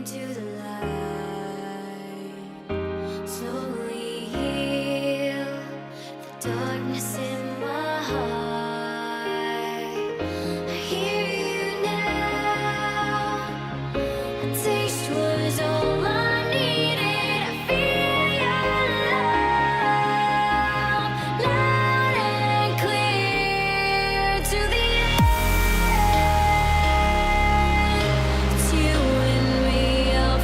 into the light. Slowly heal the darkness in my heart. I hear you now. A taste was all I needed. I feel your love, loud and clear to the end. It's you and me, I'll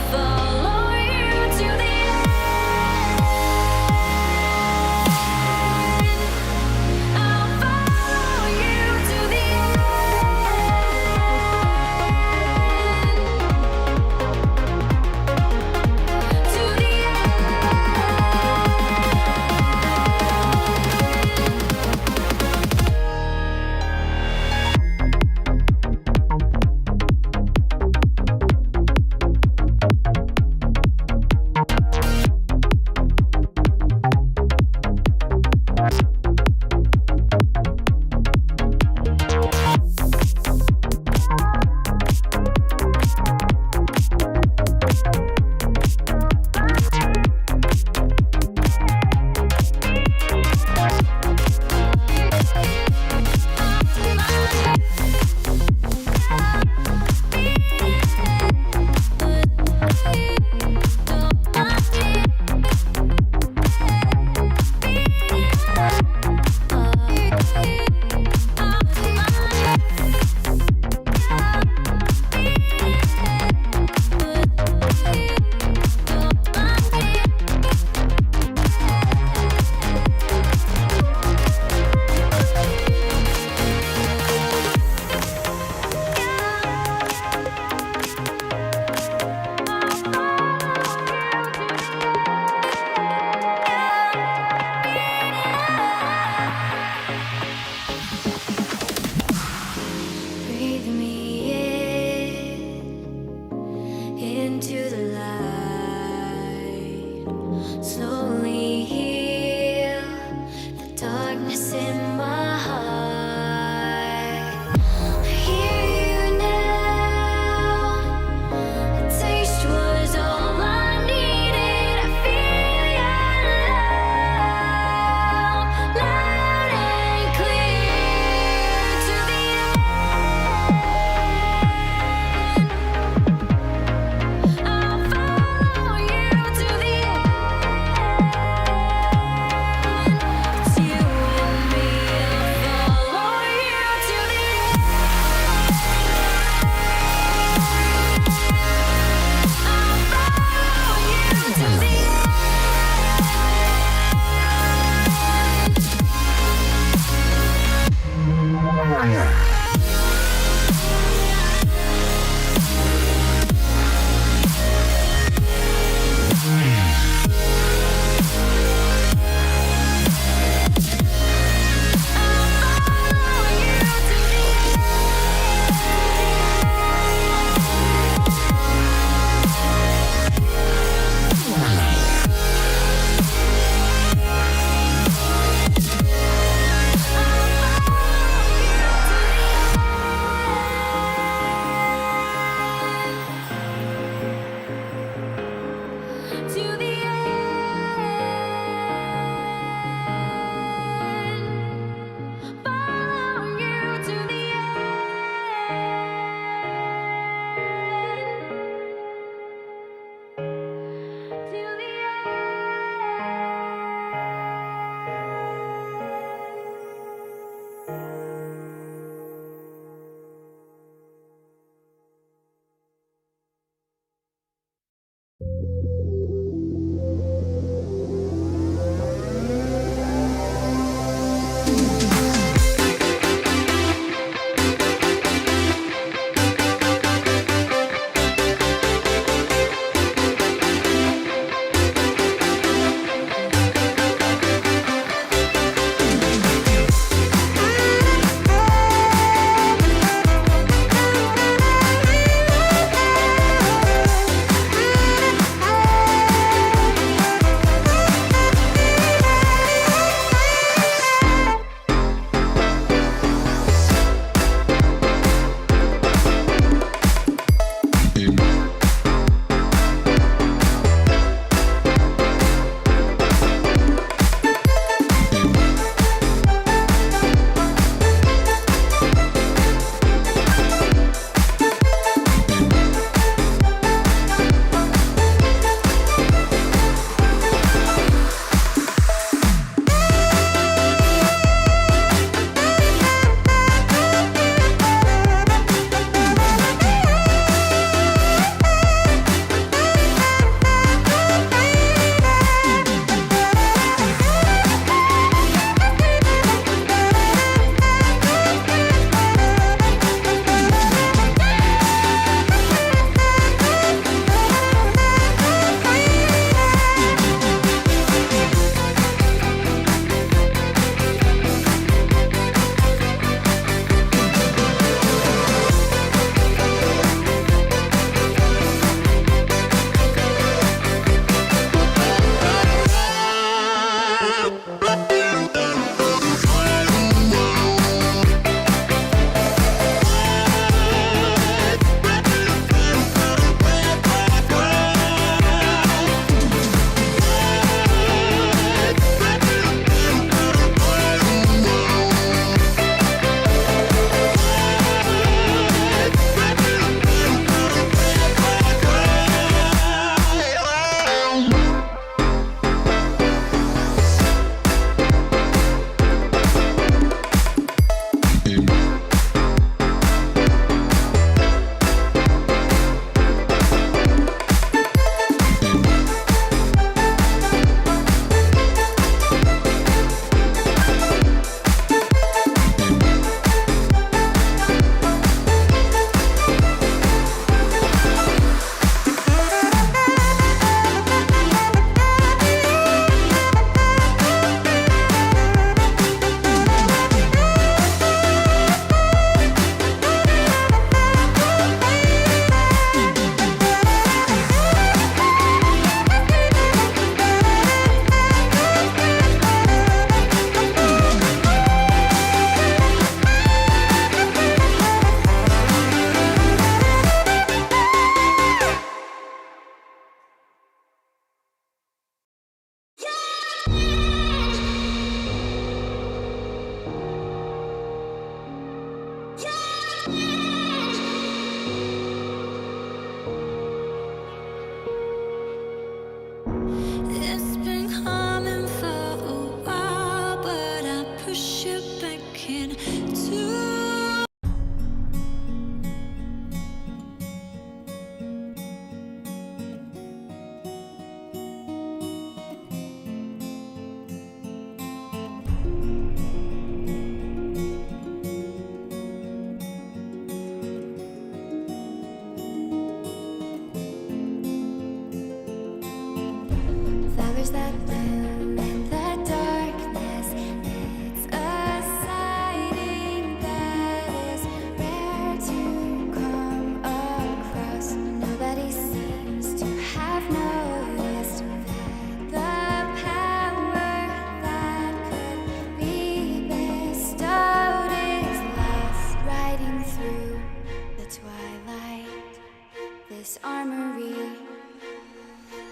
life's armory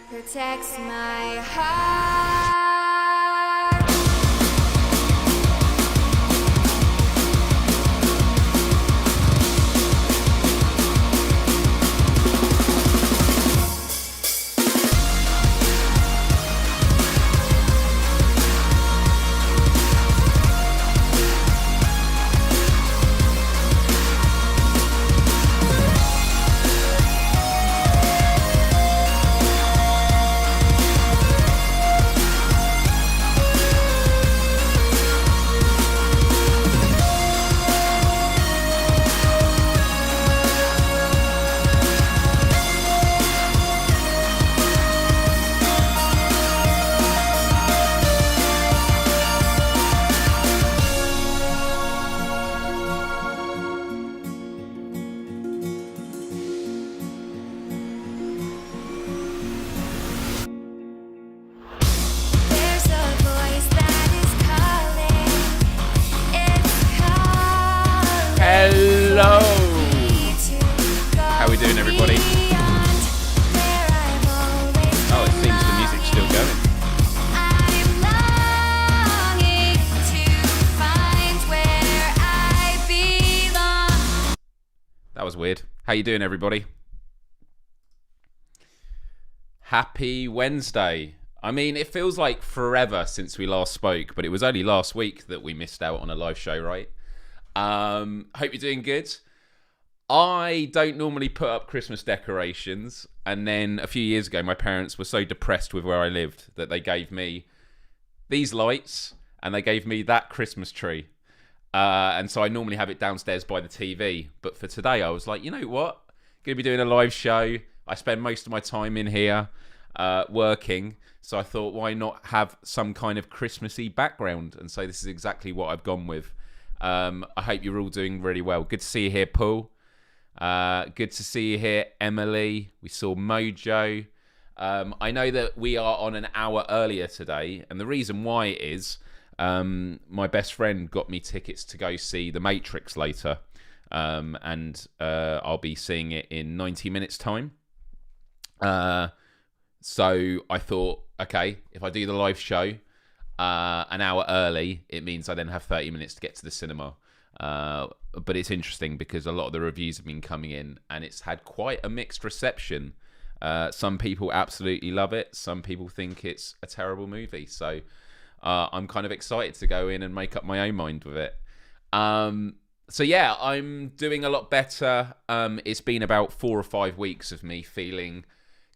protects my heart. Hello! How are we doing, everybody? Oh, it seems the music's still going. That was weird. How you doing, everybody? Happy Wednesday. I mean, it feels like forever since we last spoke, but it was only last week that we missed out on a live show, right? Hope you're doing good. I don't normally put up Christmas decorations, and then a few years ago my parents were so depressed with where I lived that they gave me these lights and they gave me that Christmas tree, and so I normally have it downstairs by the TV, but for today I was like, you know what, gonna be doing a live show. I spend most of my time in here working, so I thought, why not have some kind of Christmassy background, and so this is exactly what I've gone with. I hope you're all doing really well. Good to see you here, Paul. Good to see you here, Emily. We saw Mojo. I know that we are on an hour earlier today, and the reason why is my best friend got me tickets to go see The Matrix later, and I'll be seeing it in 90 minutes' time. So I thought, okay, if I do the live show an hour early, it means I then have 30 minutes to get to the cinema. But it's interesting because a lot of the reviews have been coming in and it's had quite a mixed reception. Some people absolutely love it. Some people think it's a terrible movie. So I'm kind of excited to go in and make up my own mind with it. So yeah, I'm doing a lot better. It's been about 4 or 5 weeks of me feeling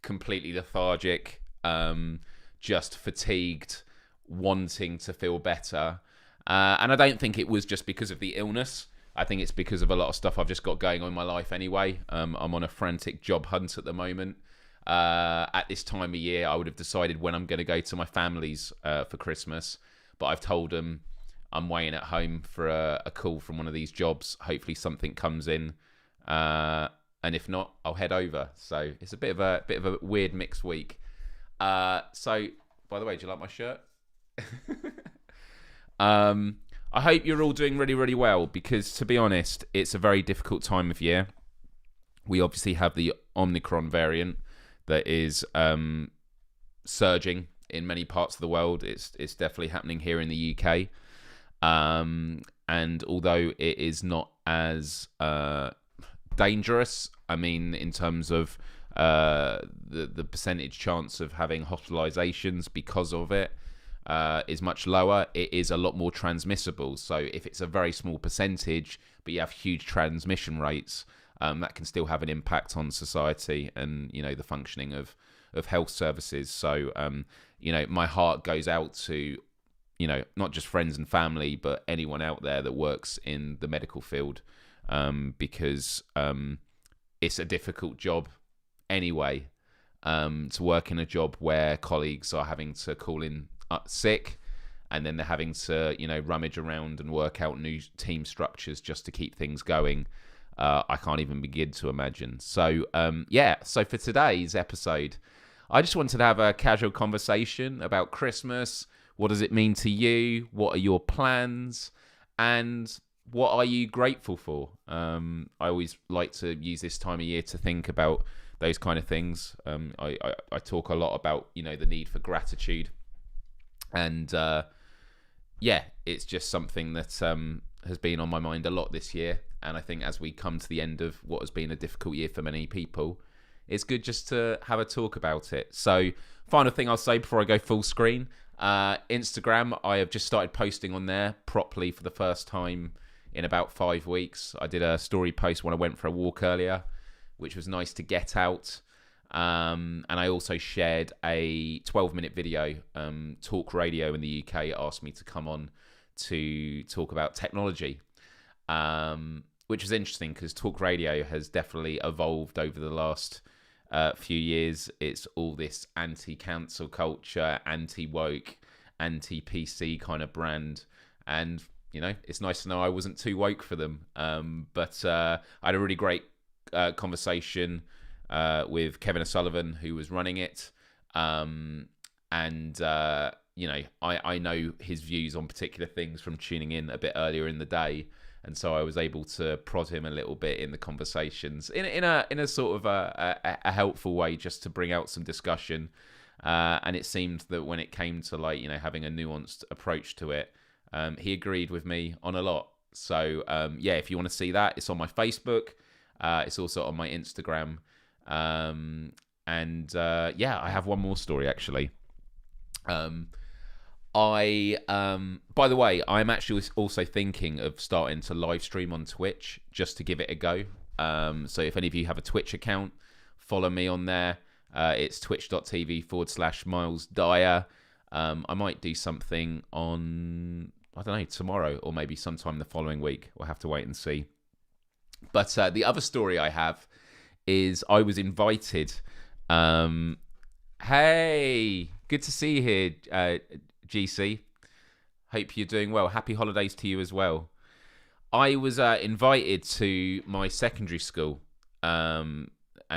completely lethargic, just fatigued, wanting to feel better, and I don't think it was just because of the illness. I think it's because of a lot of stuff I've just got going on in my life anyway. I'm on a frantic job hunt at the moment. At this time of year, I would have decided when I'm going to go to my family's for Christmas, but I've told them I'm waiting at home for a call from one of these jobs. Hopefully something comes in, and if not, I'll head over. So it's a bit of a weird mixed week. So by the way, do you like my shirt? I hope you're all doing really, really well, because to be honest, it's a very difficult time of year. We obviously have the Omicron variant that is surging in many parts of the world. It's definitely happening here in the UK. And although it is not as dangerous, I mean, in terms of the percentage chance of having hospitalizations because of it, is much lower. It is a lot more transmissible. So if it's a very small percentage, but you have huge transmission rates, that can still have an impact on society and, you know, the functioning of health services. So, you know, my heart goes out to, you know, not just friends and family, but anyone out there that works in the medical field, because it's a difficult job anyway, to work in a job where colleagues are having to call in sick, and then they're having to, you know, rummage around and work out new team structures just to keep things going. I can't even begin to imagine. So yeah, so for today's episode, I just wanted to have a casual conversation about Christmas. What does it mean to you? What are your plans? And what are you grateful for? I always like to use this time of year to think about those kind of things. I talk a lot about, the need for gratitude, and it's just something that has been on my mind a lot this year. And I think as we come to the end of what has been a difficult year for many people, it's good just to have a talk about it. So, final thing I'll say before I go full screen, Instagram, I have just started posting on there properly for the first time in about 5 weeks. I did a story post when I went for a walk earlier, which was nice to get out. And I also shared a 12-minute video. Talk Radio in the UK asked me to come on to talk about technology, which is interesting because Talk Radio has definitely evolved over the last few years. It's all this anti-cancel culture, anti-woke, anti-PC kind of brand. And, it's nice to know I wasn't too woke for them. But I had a really great conversation with Kevin O'Sullivan, who was running it. I know his views on particular things from tuning in a bit earlier in the day. And so I was able to prod him a little bit in the conversations in a sort of a helpful way, just to bring out some discussion. And it seemed that when it came to having a nuanced approach to it, he agreed with me on a lot. So if you want to see that, it's on my Facebook. It's also on my Instagram. I have one more story actually. By the way, I'm actually also thinking of starting to live stream on Twitch just to give it a go. So if any of you have a Twitch account, follow me on there. It's twitch.tv/Myles Dyer. I might do something on, I don't know, tomorrow or maybe sometime the following week. We'll have to wait and see. But the other story I have is I was invited. Hey, good to see you here, GC. Hope you're doing well. Happy holidays to you as well. I was invited to my secondary school, and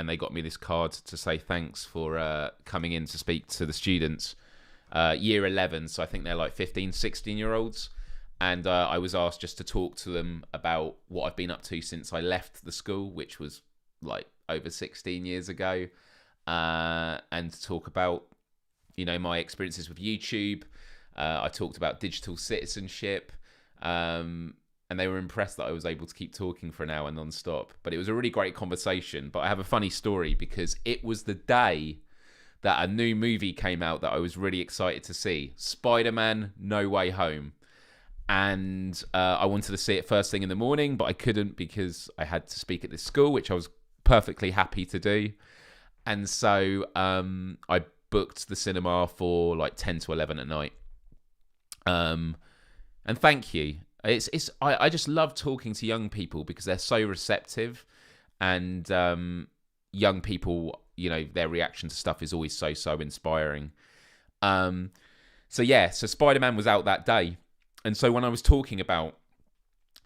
they got me this card to say thanks for coming in to speak to the students. Year 11, so I think they're like 15, 16-year-olds. And I was asked just to talk to them about what I've been up to since I left the school, which was like over 16 years ago, and to talk about, my experiences with YouTube. I talked about digital citizenship, and they were impressed that I was able to keep talking for an hour non-stop. But it was a really great conversation. But I have a funny story because it was the day that a new movie came out that I was really excited to see, Spider-Man No Way Home. And I wanted to see it first thing in the morning, but I couldn't because I had to speak at this school, which I was perfectly happy to do. And so I booked the cinema for like 10 to 11 at night. And thank you. I just love talking to young people because they're so receptive, and young people, their reaction to stuff is always so inspiring. So Spider-Man was out that day. And so when I was talking about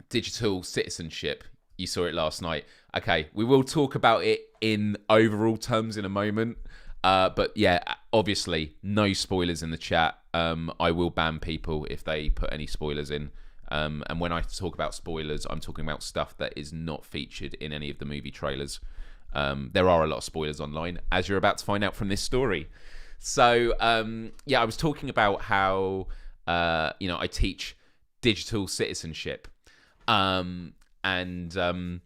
digital citizenship, you saw it last night. Okay, we will talk about it in overall terms in a moment. But yeah, obviously, no spoilers in the chat. I will ban people if they put any spoilers in. And when I talk about spoilers, I'm talking about stuff that is not featured in any of the movie trailers. There are a lot of spoilers online, as you're about to find out from this story. So, I was talking about how, I teach digital citizenship. And an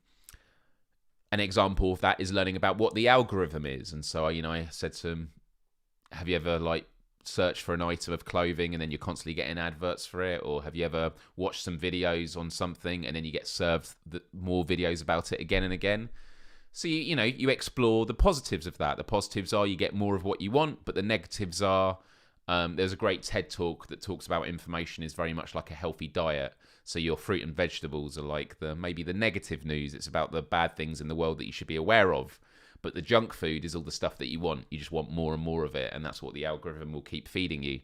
example of that is learning about what the algorithm is. And so, I said to him, have you ever, searched for an item of clothing and then you're constantly getting adverts for it? Or have you ever watched some videos on something and then you get served more videos about it again and again? So, you explore the positives of that. The positives are you get more of what you want, but the negatives are, there's a great TED talk that talks about information is very much like a healthy diet. So your fruit and vegetables are like maybe the negative news. It's about the bad things in the world that you should be aware of. But the junk food is all the stuff that you want. You just want more and more of it. And that's what the algorithm will keep feeding you.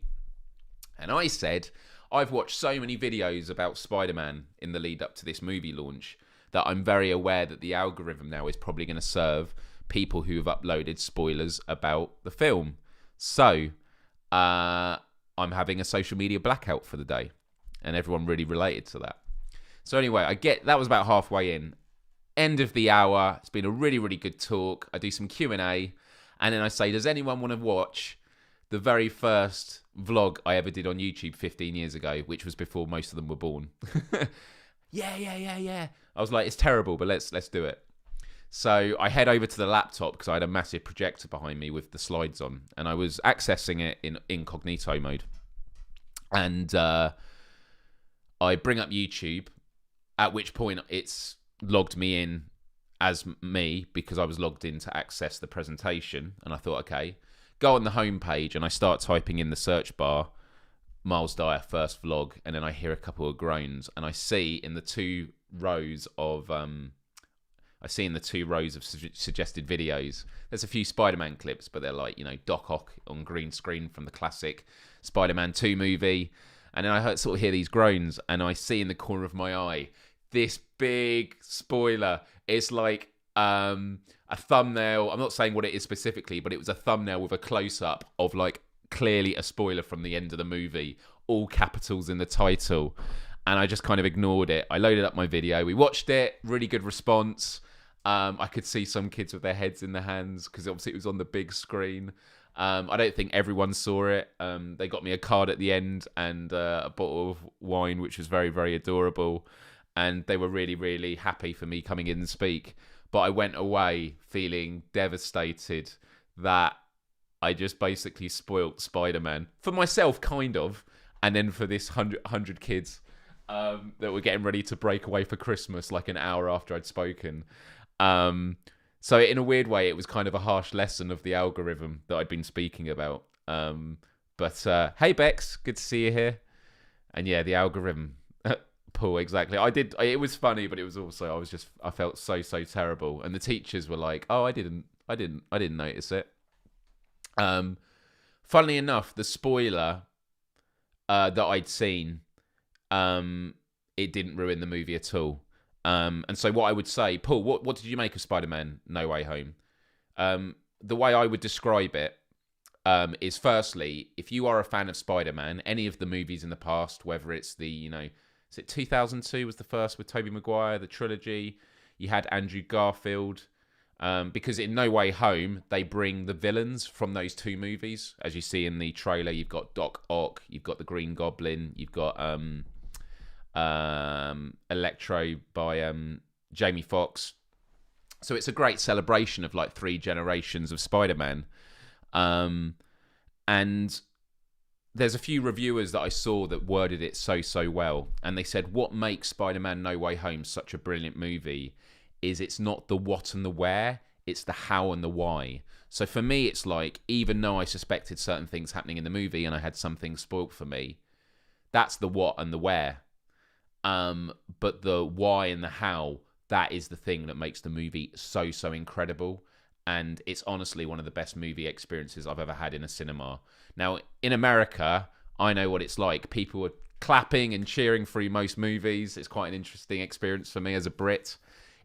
And I said, I've watched so many videos about Spider-Man in the lead up to this movie launch that I'm very aware that the algorithm now is probably going to serve people who have uploaded spoilers about the film. So I'm having a social media blackout for the day. And everyone really related to that. So anyway, that was about halfway in. End of the hour. It's been a really, really good talk. I do some Q&A, and then I say, does anyone want to watch the very first vlog I ever did on YouTube 15 years ago, which was before most of them were born? Yeah. I was like, it's terrible, but let's do it. So I head over to the laptop because I had a massive projector behind me with the slides on, and I was accessing it in incognito mode. And I bring up YouTube, at which point it's logged me in as me because I was logged in to access the presentation. And I thought, okay, go on the home page, and I start typing in the search bar, Myles Dyer first vlog, and then I hear a couple of groans, and I see in the two rows of suggested videos, there's a few Spider-Man clips, but they're like, Doc Ock on green screen from the classic Spider-Man 2 movie. And then I sort of hear these groans, and I see in the corner of my eye this big spoiler. It's like a thumbnail. I'm not saying what it is specifically, but it was a thumbnail with a close-up of like clearly a spoiler from the end of the movie, all capitals in the title. And I just kind of ignored it. I loaded up my video. We watched it. Really good response. I could see some kids with their heads in their hands because obviously it was on the big screen. I don't think everyone saw it. They got me a card at the end and a bottle of wine, which was very, very adorable. And they were really, really happy for me coming in and speak. But I went away feeling devastated that I just basically spoilt Spider-Man. For myself, kind of. And then for this 100 kids that were getting ready to break away for Christmas like an hour after I'd spoken. So in a weird way, it was kind of a harsh lesson of the algorithm that I'd been speaking about. But hey, Bex, good to see you here. And yeah, the algorithm. Paul, exactly. It was funny, but it was also, I felt so terrible. And the teachers were like, oh, I didn't notice it. Funnily enough, the spoiler that I'd seen, it didn't ruin the movie at all. And so what I would say, Paul, what did you make of Spider-Man No Way Home? The way I would describe it is, firstly, if you are a fan of Spider-Man, any of the movies in the past, whether it's the, is it 2002 was the first with Tobey Maguire, the trilogy, you had Andrew Garfield, because in No Way Home, they bring the villains from those two movies. As you see in the trailer, you've got Doc Ock, you've got the Green Goblin, you've got Electro by Jamie Foxx. So it's a great celebration of like 3 generations of Spider-Man. And there's a few reviewers that I saw that worded it so well. And they said, what makes Spider-Man No Way Home such a brilliant movie is it's not the what and the where, it's the how and the why. So for me, it's like, even though I suspected certain things happening in the movie and I had some things spoiled for me, that's the what and the where. But the why and the how, that is the thing that makes the movie so incredible. And it's honestly one of the best movie experiences I've ever had in a cinema. Now, in America, I know what it's like. People are clapping and cheering through most movies. It's quite an interesting experience for me as a Brit.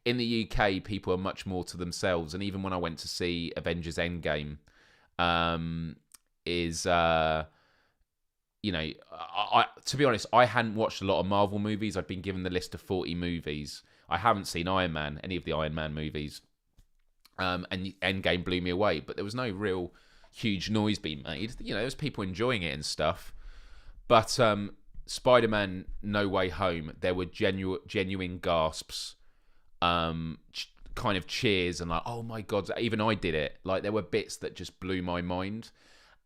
In the UK, people are much more to themselves. And even when I went to see Avengers Endgame, to be honest, I hadn't watched a lot of Marvel movies. I'd been given the list of 40 movies. I haven't seen Iron Man, any of the Iron Man movies. And Endgame blew me away. But there was no real huge noise being made. There was people enjoying it and stuff. But Spider-Man No Way Home, there were genuine gasps, kind of cheers, and like, oh my God, even I did it. Like, there were bits that just blew my mind.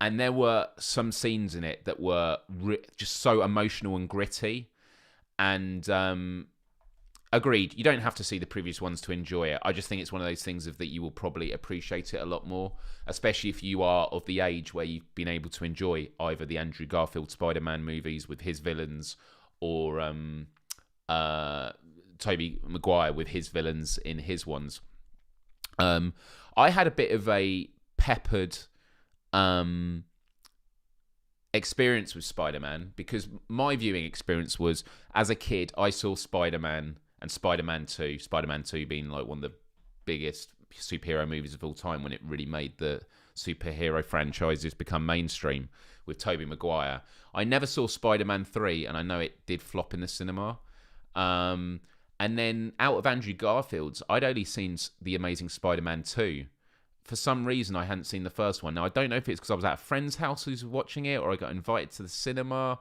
And there were some scenes in it that were just so emotional and gritty. And agreed, you don't have to see the previous ones to enjoy it. I just think it's one of those things that you will probably appreciate it a lot more, especially if you are of the age where you've been able to enjoy either the Andrew Garfield Spider-Man movies with his villains or Tobey Maguire with his villains in his ones. I had a bit of a peppered experience with Spider-Man because my viewing experience was, as a kid, I saw Spider-Man and Spider-Man 2, Spider-Man 2 being like one of the biggest superhero movies of all time when it really made the superhero franchises become mainstream with Tobey Maguire. I never saw Spider-Man 3, and I know it did flop in the cinema. And then out of Andrew Garfield's, I'd only seen The Amazing Spider-Man 2. For some reason, I hadn't seen the first one. Now, I don't know if it's because I was at a friend's house who's watching it, or I got invited to the cinema.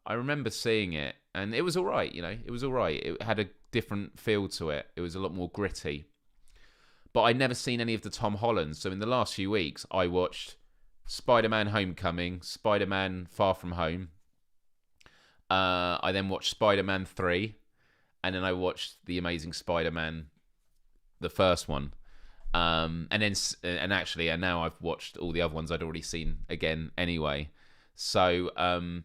I remember seeing it, and it was all right, It was all right. It had a different feel to it. It was a lot more gritty. But I'd never seen any of the Tom Hollands. So in the last few weeks, I watched Spider-Man Homecoming, Spider-Man Far From Home. I then watched Spider-Man 3. And then I watched The Amazing Spider-Man, the first one. And now I've watched all the other ones I'd already seen again anyway. So, the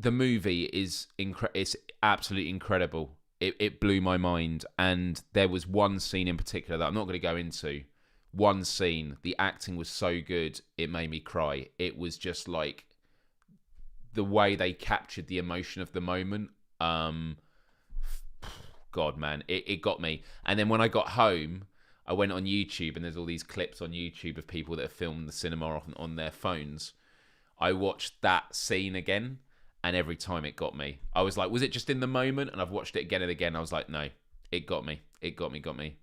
movie is it's absolutely incredible. It blew my mind. And there was one scene in particular that I'm not going to go into. One scene, the acting was so good, it made me cry. It was just like the way they captured the emotion of the moment. God, man, it got me. And then when I got home, I went on YouTube, and there's all these clips on YouTube of people that have filmed the cinema on their phones. I watched that scene again, and every time it got me. I was like, was it just in the moment? And I've watched it again and again. I was like, no, it got me. It got me.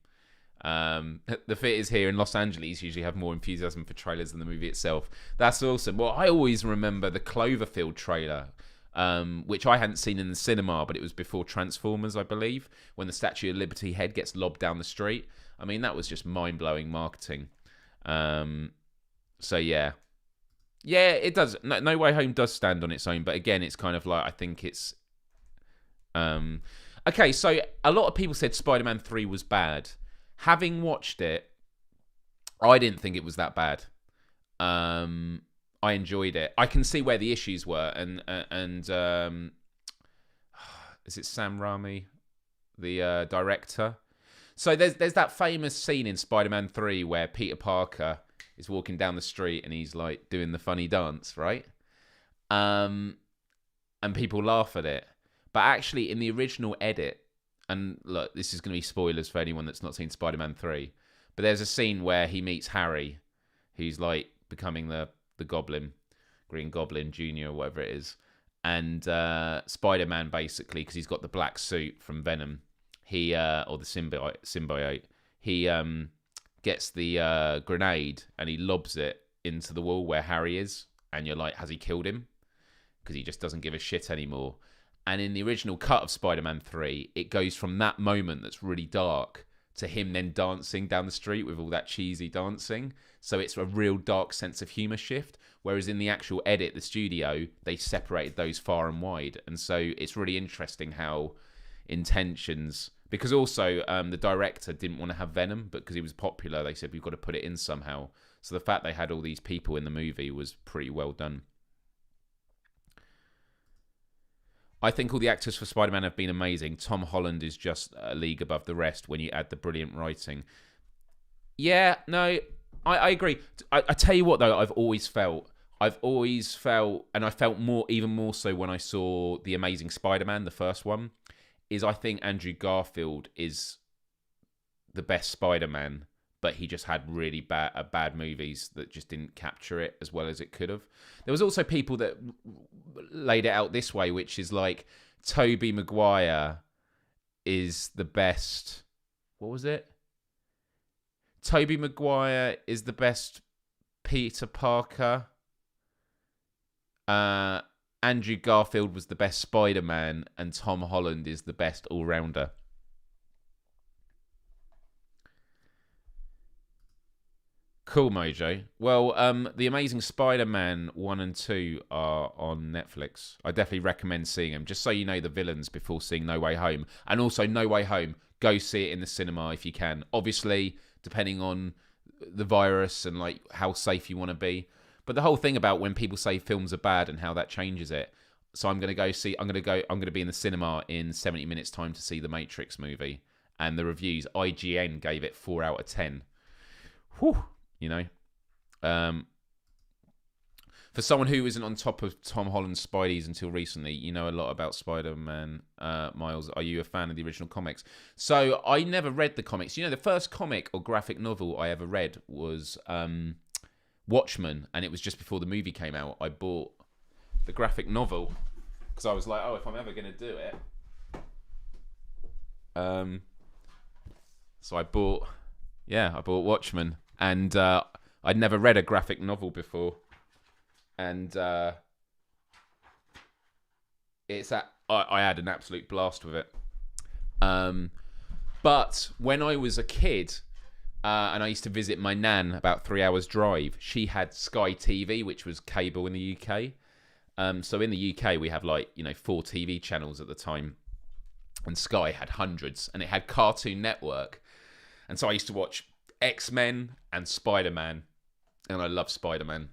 The theatres here in Los Angeles usually have more enthusiasm for trailers than the movie itself. That's awesome. Well, I always remember the Cloverfield trailer, which I hadn't seen in the cinema, but it was before Transformers, I believe, when the Statue of Liberty head gets lobbed down the street. I mean, that was just mind-blowing marketing. So, yeah. Yeah, it does. No Way Home does stand on its own, but again, it's kind of like, I think it's... Okay, so a lot of people said Spider-Man 3 was bad. Having watched it, I didn't think it was that bad. I enjoyed it. I can see where the issues were, and is it Sam Raimi, the director? So there's that famous scene in Spider-Man 3 where Peter Parker is walking down the street and he's like doing the funny dance, right? And people laugh at it, but actually in the original edit, and look, this is going to be spoilers for anyone that's not seen Spider-Man 3, but there's a scene where he meets Harry, who's like becoming the Goblin, Green Goblin Jr. or whatever it is. And Spider-Man, basically, because he's got the black suit from Venom, or the symbiote, he gets the grenade and he lobs it into the wall where Harry is. And you're like, has he killed him? Because he just doesn't give a shit anymore. And in the original cut of Spider-Man 3, it goes from that moment that's really dark to him then dancing down the street with all that cheesy dancing. So it's a real dark sense of humour shift. Whereas in the actual edit, the studio, they separated those far and wide. And so it's really interesting how intentions... Because also the director didn't want to have Venom, but because he was popular, they said, we've got to put it in somehow. So the fact they had all these people in the movie was pretty well done. I think all the actors for Spider-Man have been amazing. Tom Holland is just a league above the rest when you add the brilliant writing. Yeah, no, I agree. I tell you what, though, I've always felt, and I felt even more so when I saw The Amazing Spider-Man, the first one, is I think Andrew Garfield is the best Spider-Man, but he just had really bad movies that just didn't capture it as well as it could have. There was also people that laid it out this way, which is like Tobey Maguire is the best. What was it? Tobey Maguire is the best Peter Parker. Andrew Garfield was the best Spider-Man, and Tom Holland is the best all-rounder. Cool, Mojo. Well, The Amazing Spider-Man 1 and 2 are on Netflix. I definitely recommend seeing them, just so you know the villains before seeing No Way Home. And also, No Way Home, go see it in the cinema if you can. Obviously, depending on the virus and like how safe you want to be. But the whole thing about when people say films are bad and how that changes it. So I'm going to be in the cinema in 70 minutes time to see the Matrix movie. And the reviews, IGN gave it 4 out of 10. Whew. You know, for someone who isn't on top of Tom Holland's Spideys until recently, you know a lot about Spider-Man. Miles, are you a fan of the original comics? So I never read the comics. You know, the first comic or graphic novel I ever read was Watchmen, and it was just before the movie came out. I bought the graphic novel because I was like, oh, if I'm ever going to do it, So I bought Watchmen, and I'd never read a graphic novel before, and I had an absolute blast with it. But when I was a kid, and I used to visit my nan about 3 hours drive, she had Sky TV, which was cable in the UK. So in the UK, we have 4 TV channels at the time, and Sky had hundreds, and it had Cartoon Network. And so I used to watch X-Men and Spider-Man, and I love Spider-Man.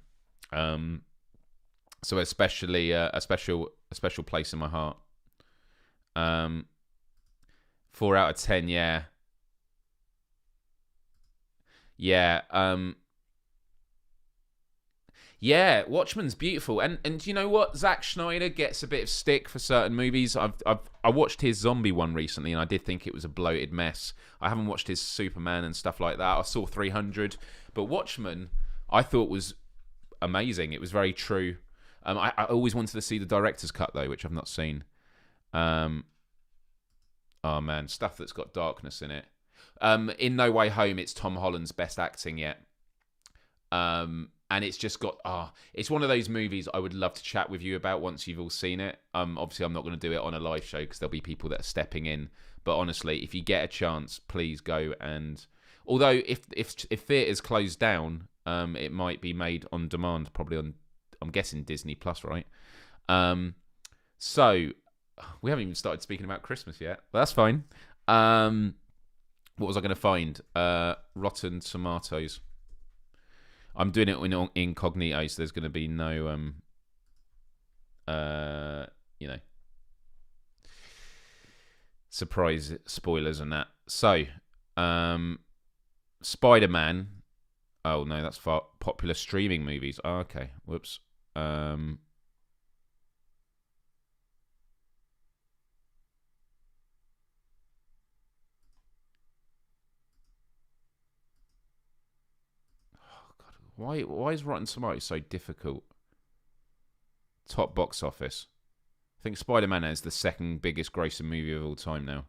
So especially a special place in my heart. 4 out of 10, yeah. Yeah. Yeah, Watchmen's beautiful, and you know what? Zack Snyder gets a bit of stick for certain movies. I watched his zombie one recently, and I did think it was a bloated mess. I haven't watched his Superman and stuff like that. I saw 300, but Watchmen I thought was amazing. It was very true. I always wanted to see the director's cut though, which I've not seen. Oh man, stuff that's got darkness in it. In No Way Home, it's Tom Holland's best acting yet. And it's just got it's one of those movies I would love to chat with you about once you've all seen it. Obviously I'm not going to do it on a live show because there'll be people that are stepping in. But honestly, if you get a chance, please go. And although if theaters close down, it might be made on demand, probably on, I'm guessing, Disney Plus, right? So we haven't even started speaking about Christmas yet, but that's fine. What was I going to find? Rotten Tomatoes. I'm doing it in incognito, so there's going to be no, surprise spoilers and that. So, Spider-Man. Oh no, that's for popular streaming movies. Oh, okay, whoops. Oh God, why is Rotten Tomatoes so difficult? Top box office. I think Spider-Man is the second biggest grossing movie of all time now.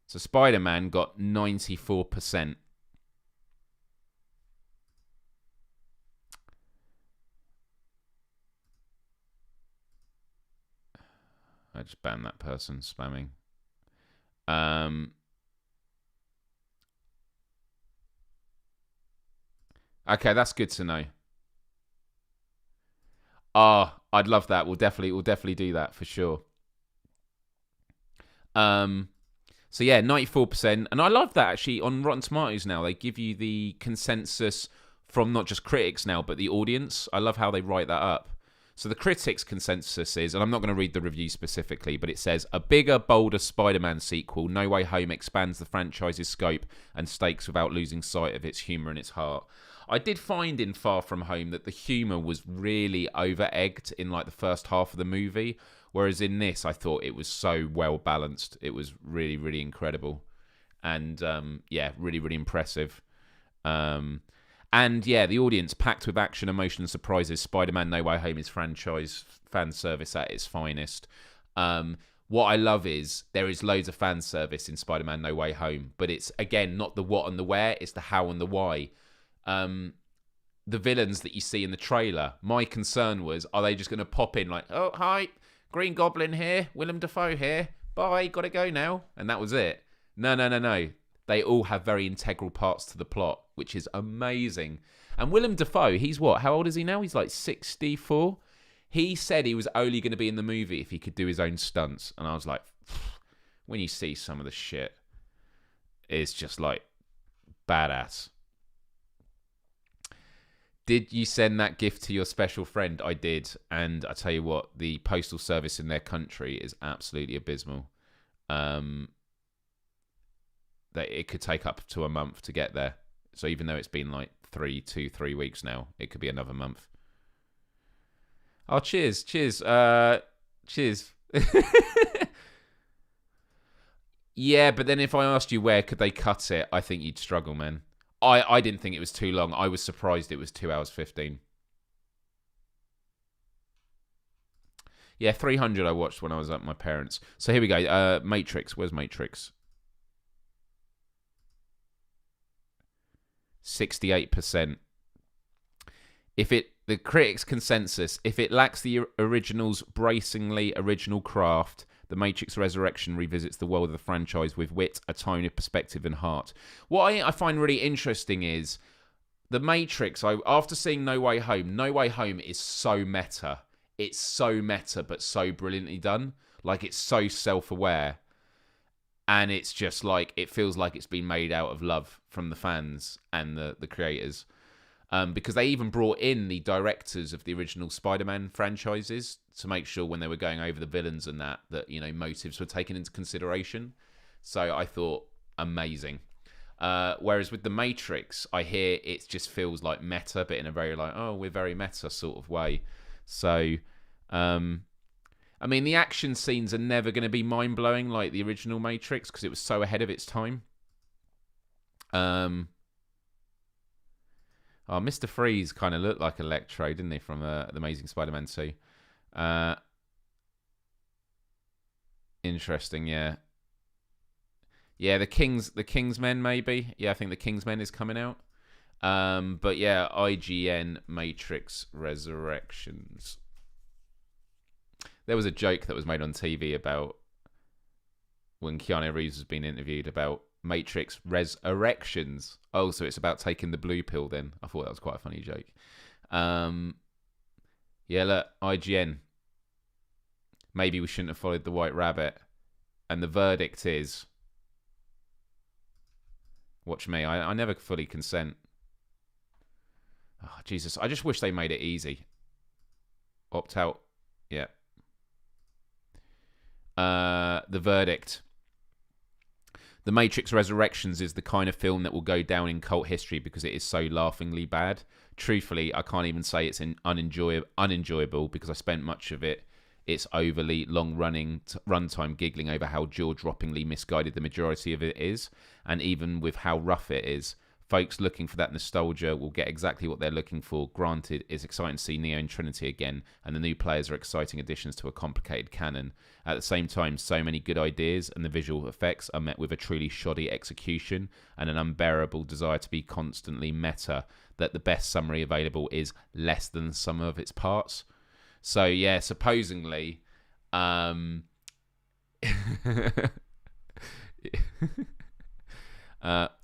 So Spider-Man got 94%. I just banned that person spamming. Okay, that's good to know. I'd love that. We'll definitely do that for sure. So yeah, 94%, and I love that actually on Rotten Tomatoes now. They give you the consensus from not just critics now, but the audience. I love how they write that up. So the critics' consensus is, and I'm not going to read the review specifically, but it says, a bigger, bolder Spider-Man sequel, No Way Home expands the franchise's scope and stakes without losing sight of its humour and its heart. I did find in Far From Home that the humour was really over-egged in like the first half of the movie, whereas in this, I thought it was so well-balanced. It was really, really incredible. And yeah, really, really impressive. And yeah, the audience packed with action, emotion, and surprises. Spider-Man No Way Home is franchise fan service at its finest. What I love is there is loads of fan service in Spider-Man No Way Home, but it's, again, not the what and the where, it's the how and the why. The villains that you see in the trailer, my concern was, are they just going to pop in like, oh, hi, Green Goblin here, Willem Dafoe here, bye, gotta go now, and that was it? No. They all have very integral parts to the plot, which is amazing. And Willem Dafoe, he's what? How old is he now? He's like 64. He said he was only going to be in the movie if he could do his own stunts. And I was like, when you see some of the shit, it's just like badass. Did you send that gift to your special friend? I did. And I tell you what, the postal service in their country is absolutely abysmal. That it could take up to a month to get there. So even though it's been like 3 weeks now, it could be another month. Oh, cheers. Cheers. Yeah, but then if I asked you where could they cut it, I think you'd struggle, man. I didn't think it was too long. I was surprised it was 2 hours 15. Yeah, 300 I watched when I was at my parents'. So here we go. Matrix. Where's Matrix? 68%. The critics' consensus, if it lacks the original's bracingly original craft, The Matrix Resurrection revisits the world of the franchise with wit, a tone of perspective, and heart. What I find really interesting is The Matrix. After seeing No Way Home is so meta. It's so meta, but so brilliantly done. Like, it's so self-aware. And it's just like, it feels like it's been made out of love from the fans and the creators. Because they even brought in the directors of the original Spider-Man franchises to make sure when they were going over the villains and that motives were taken into consideration. So I thought, amazing. Whereas with The Matrix, I hear it just feels like meta, but in a very like, oh, we're very meta sort of way. So, I mean, the action scenes are never going to be mind-blowing like the original Matrix because it was so ahead of its time. Mr. Freeze kind of looked like Electro, didn't he, from The Amazing Spider-Man 2? Interesting, yeah. Yeah, the Kingsmen, maybe. Yeah, I think the Kingsmen is coming out. But yeah, IGN Matrix Resurrections. There was a joke that was made on TV about when Keanu Reeves was being interviewed about Matrix Resurrections. Oh, so it's about taking the blue pill then. I thought that was quite a funny joke. Yeah, look, IGN. Maybe we shouldn't have followed the White Rabbit. And the verdict is... Watch me. I never fully consent. Oh, Jesus. I just wish they made it easy. Opt out. Yeah. The verdict. The Matrix Resurrections is the kind of film that will go down in cult history because it is so laughingly bad. Truthfully, I can't even say it's unenjoyable because I spent much of its overly long-running runtime giggling over how jaw-droppingly misguided the majority of it is, and even with how rough it is. Folks looking for that nostalgia will get exactly what they're looking for. Granted, it's exciting to see Neo and Trinity again, and the new players are exciting additions to a complicated canon. At the same time, so many good ideas and the visual effects are met with a truly shoddy execution and an unbearable desire to be constantly meta that the best summary available is less than the sum of its parts. So, yeah, supposedly...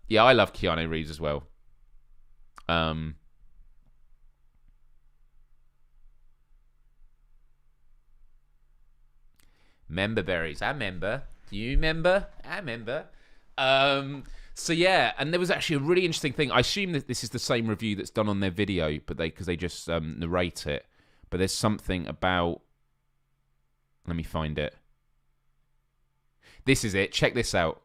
yeah, I love Keanu Reeves as well. Member berries. I remember. Do you remember? I remember. So yeah, and there was actually a really interesting thing. I assume that this is the same review that's done on their video, but because they just narrate it. But there's something about... Let me find it. This is it. Check this out.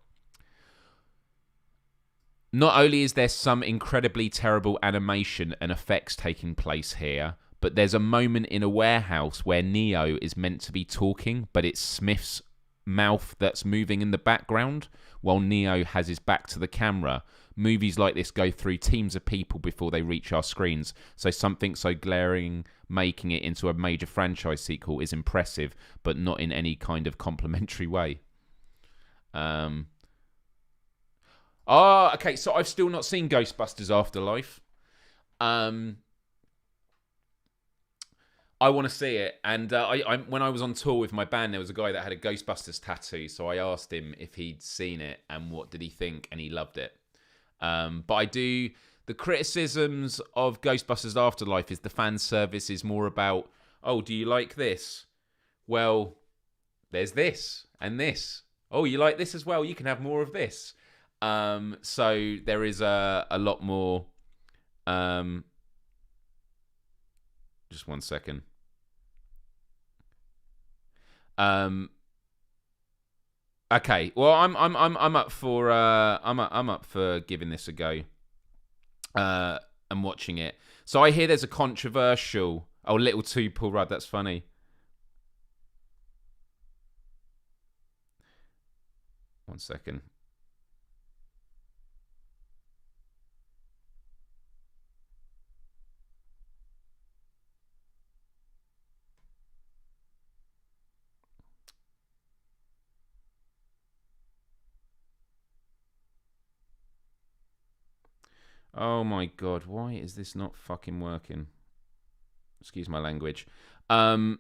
Not only is there some incredibly terrible animation and effects taking place here, but there's a moment in a warehouse where Neo is meant to be talking, but it's Smith's mouth that's moving in the background while Neo has his back to the camera. Movies like this go through teams of people before they reach our screens, so something so glaring making it into a major franchise sequel is impressive, but not in any kind of complimentary way. Oh, okay, so I've still not seen Ghostbusters Afterlife. I want to see it, and I when I was on tour with my band, there was a guy that had a Ghostbusters tattoo, so I asked him if he'd seen it and what did he think, and he loved it. But I do... The criticisms of Ghostbusters Afterlife is the fan service is more about, oh, do you like this? Well, there's this and this. Oh, you like this as well? You can have more of this. So there is a lot more... just one second. Okay. Well, I'm up for I'm up for giving this a go. And watching it. So I hear there's a controversial... Oh, little two Paul Rudd. That's funny. One second. Oh my god, why is this not fucking working? Excuse my language. I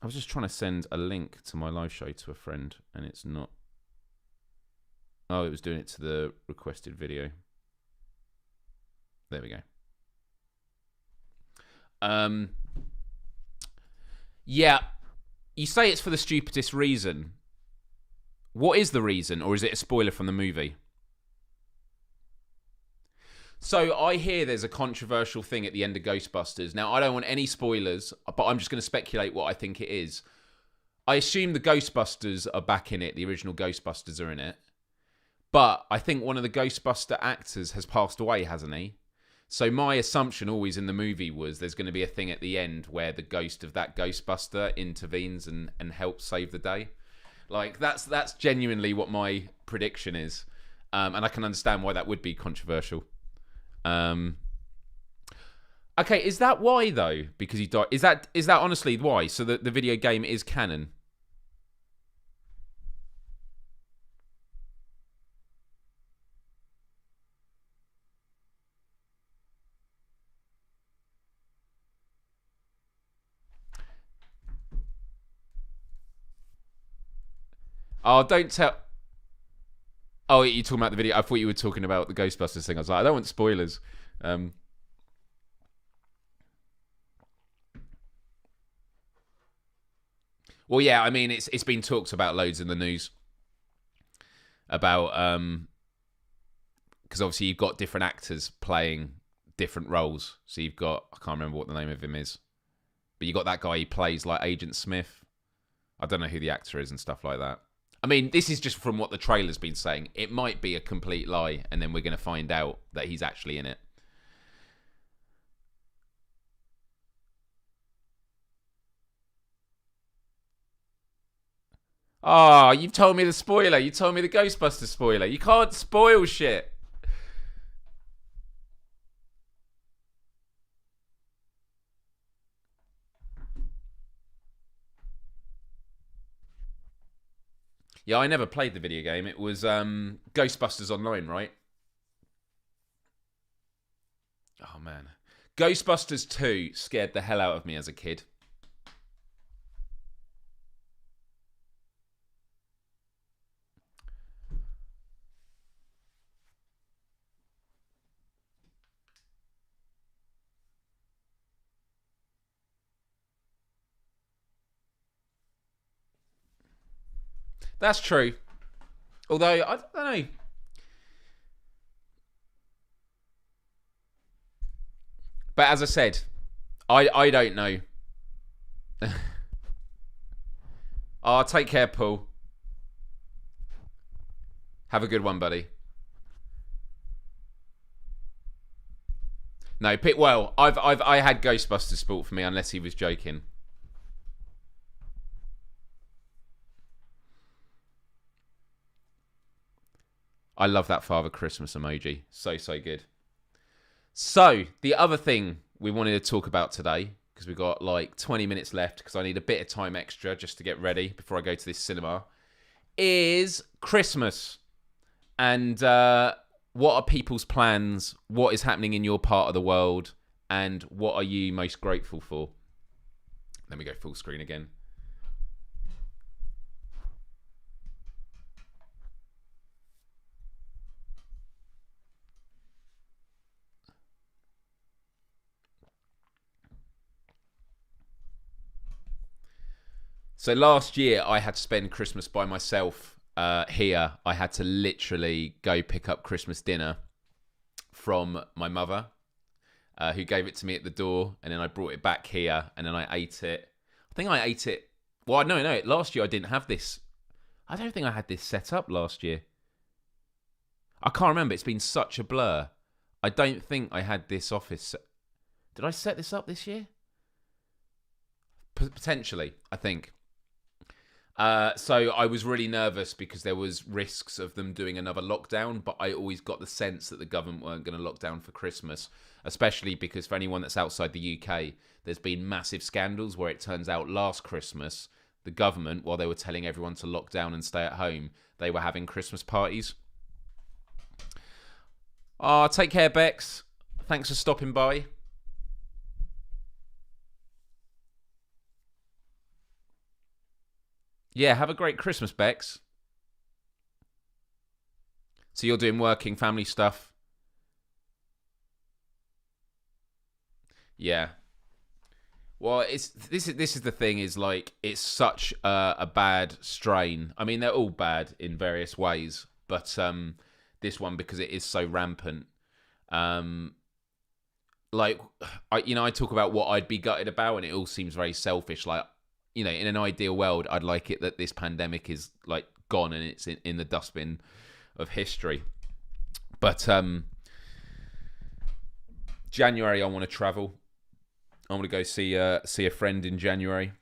was just trying to send a link to my live show to a friend, and it's not. Oh, it was doing it to the requested video. There we go. Yeah, you say it's for the stupidest reason. What is the reason, or is it a spoiler from the movie? So I hear there's a controversial thing at the end of Ghostbusters. Now, I don't want any spoilers, but I'm just going to speculate what I think it is. I assume the Ghostbusters are back in it. The original Ghostbusters are in it. But I think one of the Ghostbuster actors has passed away, hasn't he? So my assumption always in the movie was there's going to be a thing at the end where the ghost of that Ghostbuster intervenes and helps save the day. Like, that's genuinely what my prediction is. And I can understand why that would be controversial. Okay, is that why though? Because he died. Is that honestly why? So the video game is canon. Oh, don't tell. Oh, you're talking about the video. I thought you were talking about the Ghostbusters thing. I was like, I don't want spoilers. Well, yeah, I mean, it's been talked about loads in the news about because obviously you've got different actors playing different roles. So you've got, I can't remember what the name of him is, but you got that guy who plays like Agent Smith. I don't know who the actor is and stuff like that. I mean, this is just from what the trailer's been saying. It might be a complete lie, and then we're going to find out that he's actually in it. Oh, you've told me the spoiler. You told me the Ghostbusters spoiler. You can't spoil shit. Yeah, I never played the video game. It was Ghostbusters Online, right? Oh, man. Ghostbusters 2 scared the hell out of me as a kid. That's true. Although, I don't know. But as I said, I don't know. Oh, take care, Paul. Have a good one, buddy. No, well, I had Ghostbusters sport for me, unless he was joking. I love that Father Christmas emoji. So good. So, the other thing we wanted to talk about today, because we've got like 20 minutes left, because I need a bit of time extra just to get ready before I go to this cinema, is Christmas. And what are people's plans? What is happening in your part of the world? And what are you most grateful for? Let me go full screen again. So last year I had to spend Christmas by myself here. I had to literally go pick up Christmas dinner from my mother, who gave it to me at the door, and then I brought it back here, and then I ate it. I think I ate it. Well, no. Last year I didn't have this. I don't think I had this set up last year. I can't remember. It's been such a blur. I don't think I had this office. Did I set this up this year? Potentially, I think. So I was really nervous because there was risks of them doing another lockdown, but I always got the sense that the government weren't going to lock down for Christmas, especially because for anyone that's outside the UK, there's been massive scandals where it turns out last Christmas, the government, while they were telling everyone to lock down and stay at home, they were having Christmas parties. Take care, Bex. Thanks for stopping by. Yeah, have a great Christmas, Bex. So you're doing working family stuff. Yeah. Well, it's this is the thing is like it's such a bad strain. I mean, they're all bad in various ways, but this one because it is so rampant. Um, like I talk about what I'd be gutted about, and it all seems very selfish. Like in an ideal world, I'd like it that this pandemic is like gone and it's in the dustbin of history. But January, I want to travel. I want to go see a friend in January.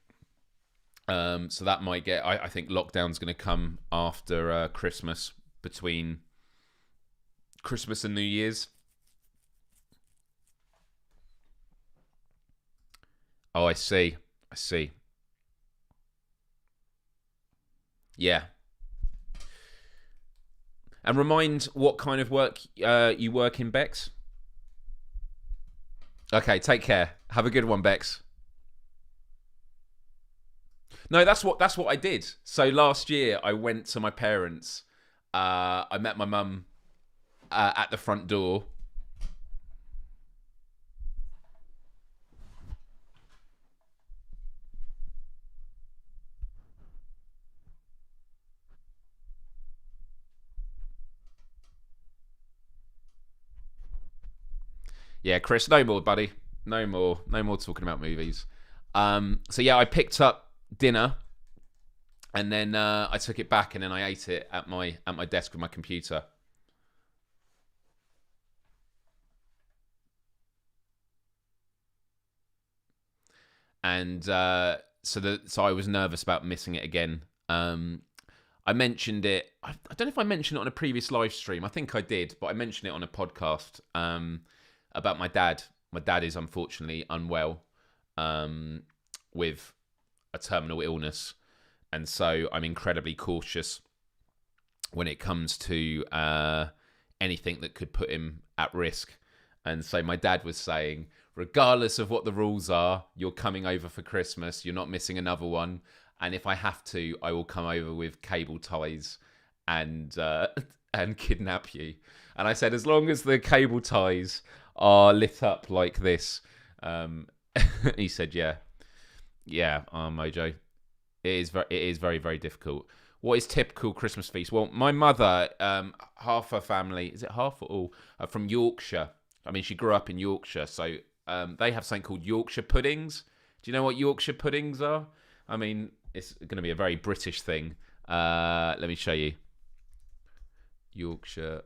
So that might get. I think lockdown's going to come after Christmas, between Christmas and New Year's. Oh, I see. I see. Yeah. And remind what kind of work you work in, Bex. Okay, take care. Have a good one, Bex. No, that's what I did. So last year I went to my parents. I met my mum at the front door. Yeah, Chris, no more, buddy. No more. No more talking about movies. So yeah, I picked up dinner and then I took it back and then I ate it at my desk with my computer. And so I was nervous about missing it again. I mentioned it. I don't know if I mentioned it on a previous live stream. I think I did, but I mentioned it on a podcast about my dad. My dad is unfortunately unwell with a terminal illness, and so I'm incredibly cautious when it comes to anything that could put him at risk. And so my dad was saying, regardless of what the rules are, you're coming over for Christmas. You're not missing another one. And if I have to, I will come over with cable ties and and kidnap you. And I said, as long as the cable ties are lit up like this, he said, yeah, Mojo. It is very, very difficult. What is typical Christmas feast? Well, my mother, half her family, is it half or all, are from Yorkshire. I mean, she grew up in Yorkshire, so they have something called Yorkshire Puddings. Do you know what Yorkshire Puddings are? I mean, it's going to be a very British thing. Let me show you. Yorkshire.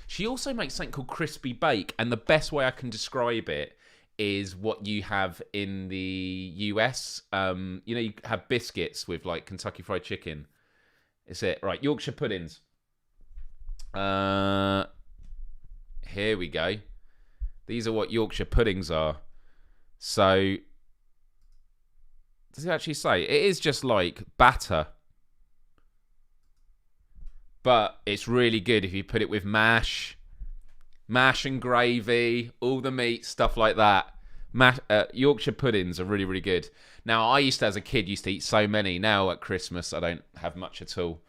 She also makes something called crispy bake, and the best way I can describe it is what you have in the US. You have biscuits with like Kentucky Fried Chicken. It's it, right? Yorkshire Puddings. Here we go. These are what Yorkshire Puddings are. So, does it actually say? It is just like batter. But it's really good if you put it with mash and gravy, all the meat, stuff like that. Yorkshire puddings are really, really good. Now, I used to, as a kid, eat so many. Now at Christmas, I don't have much at all.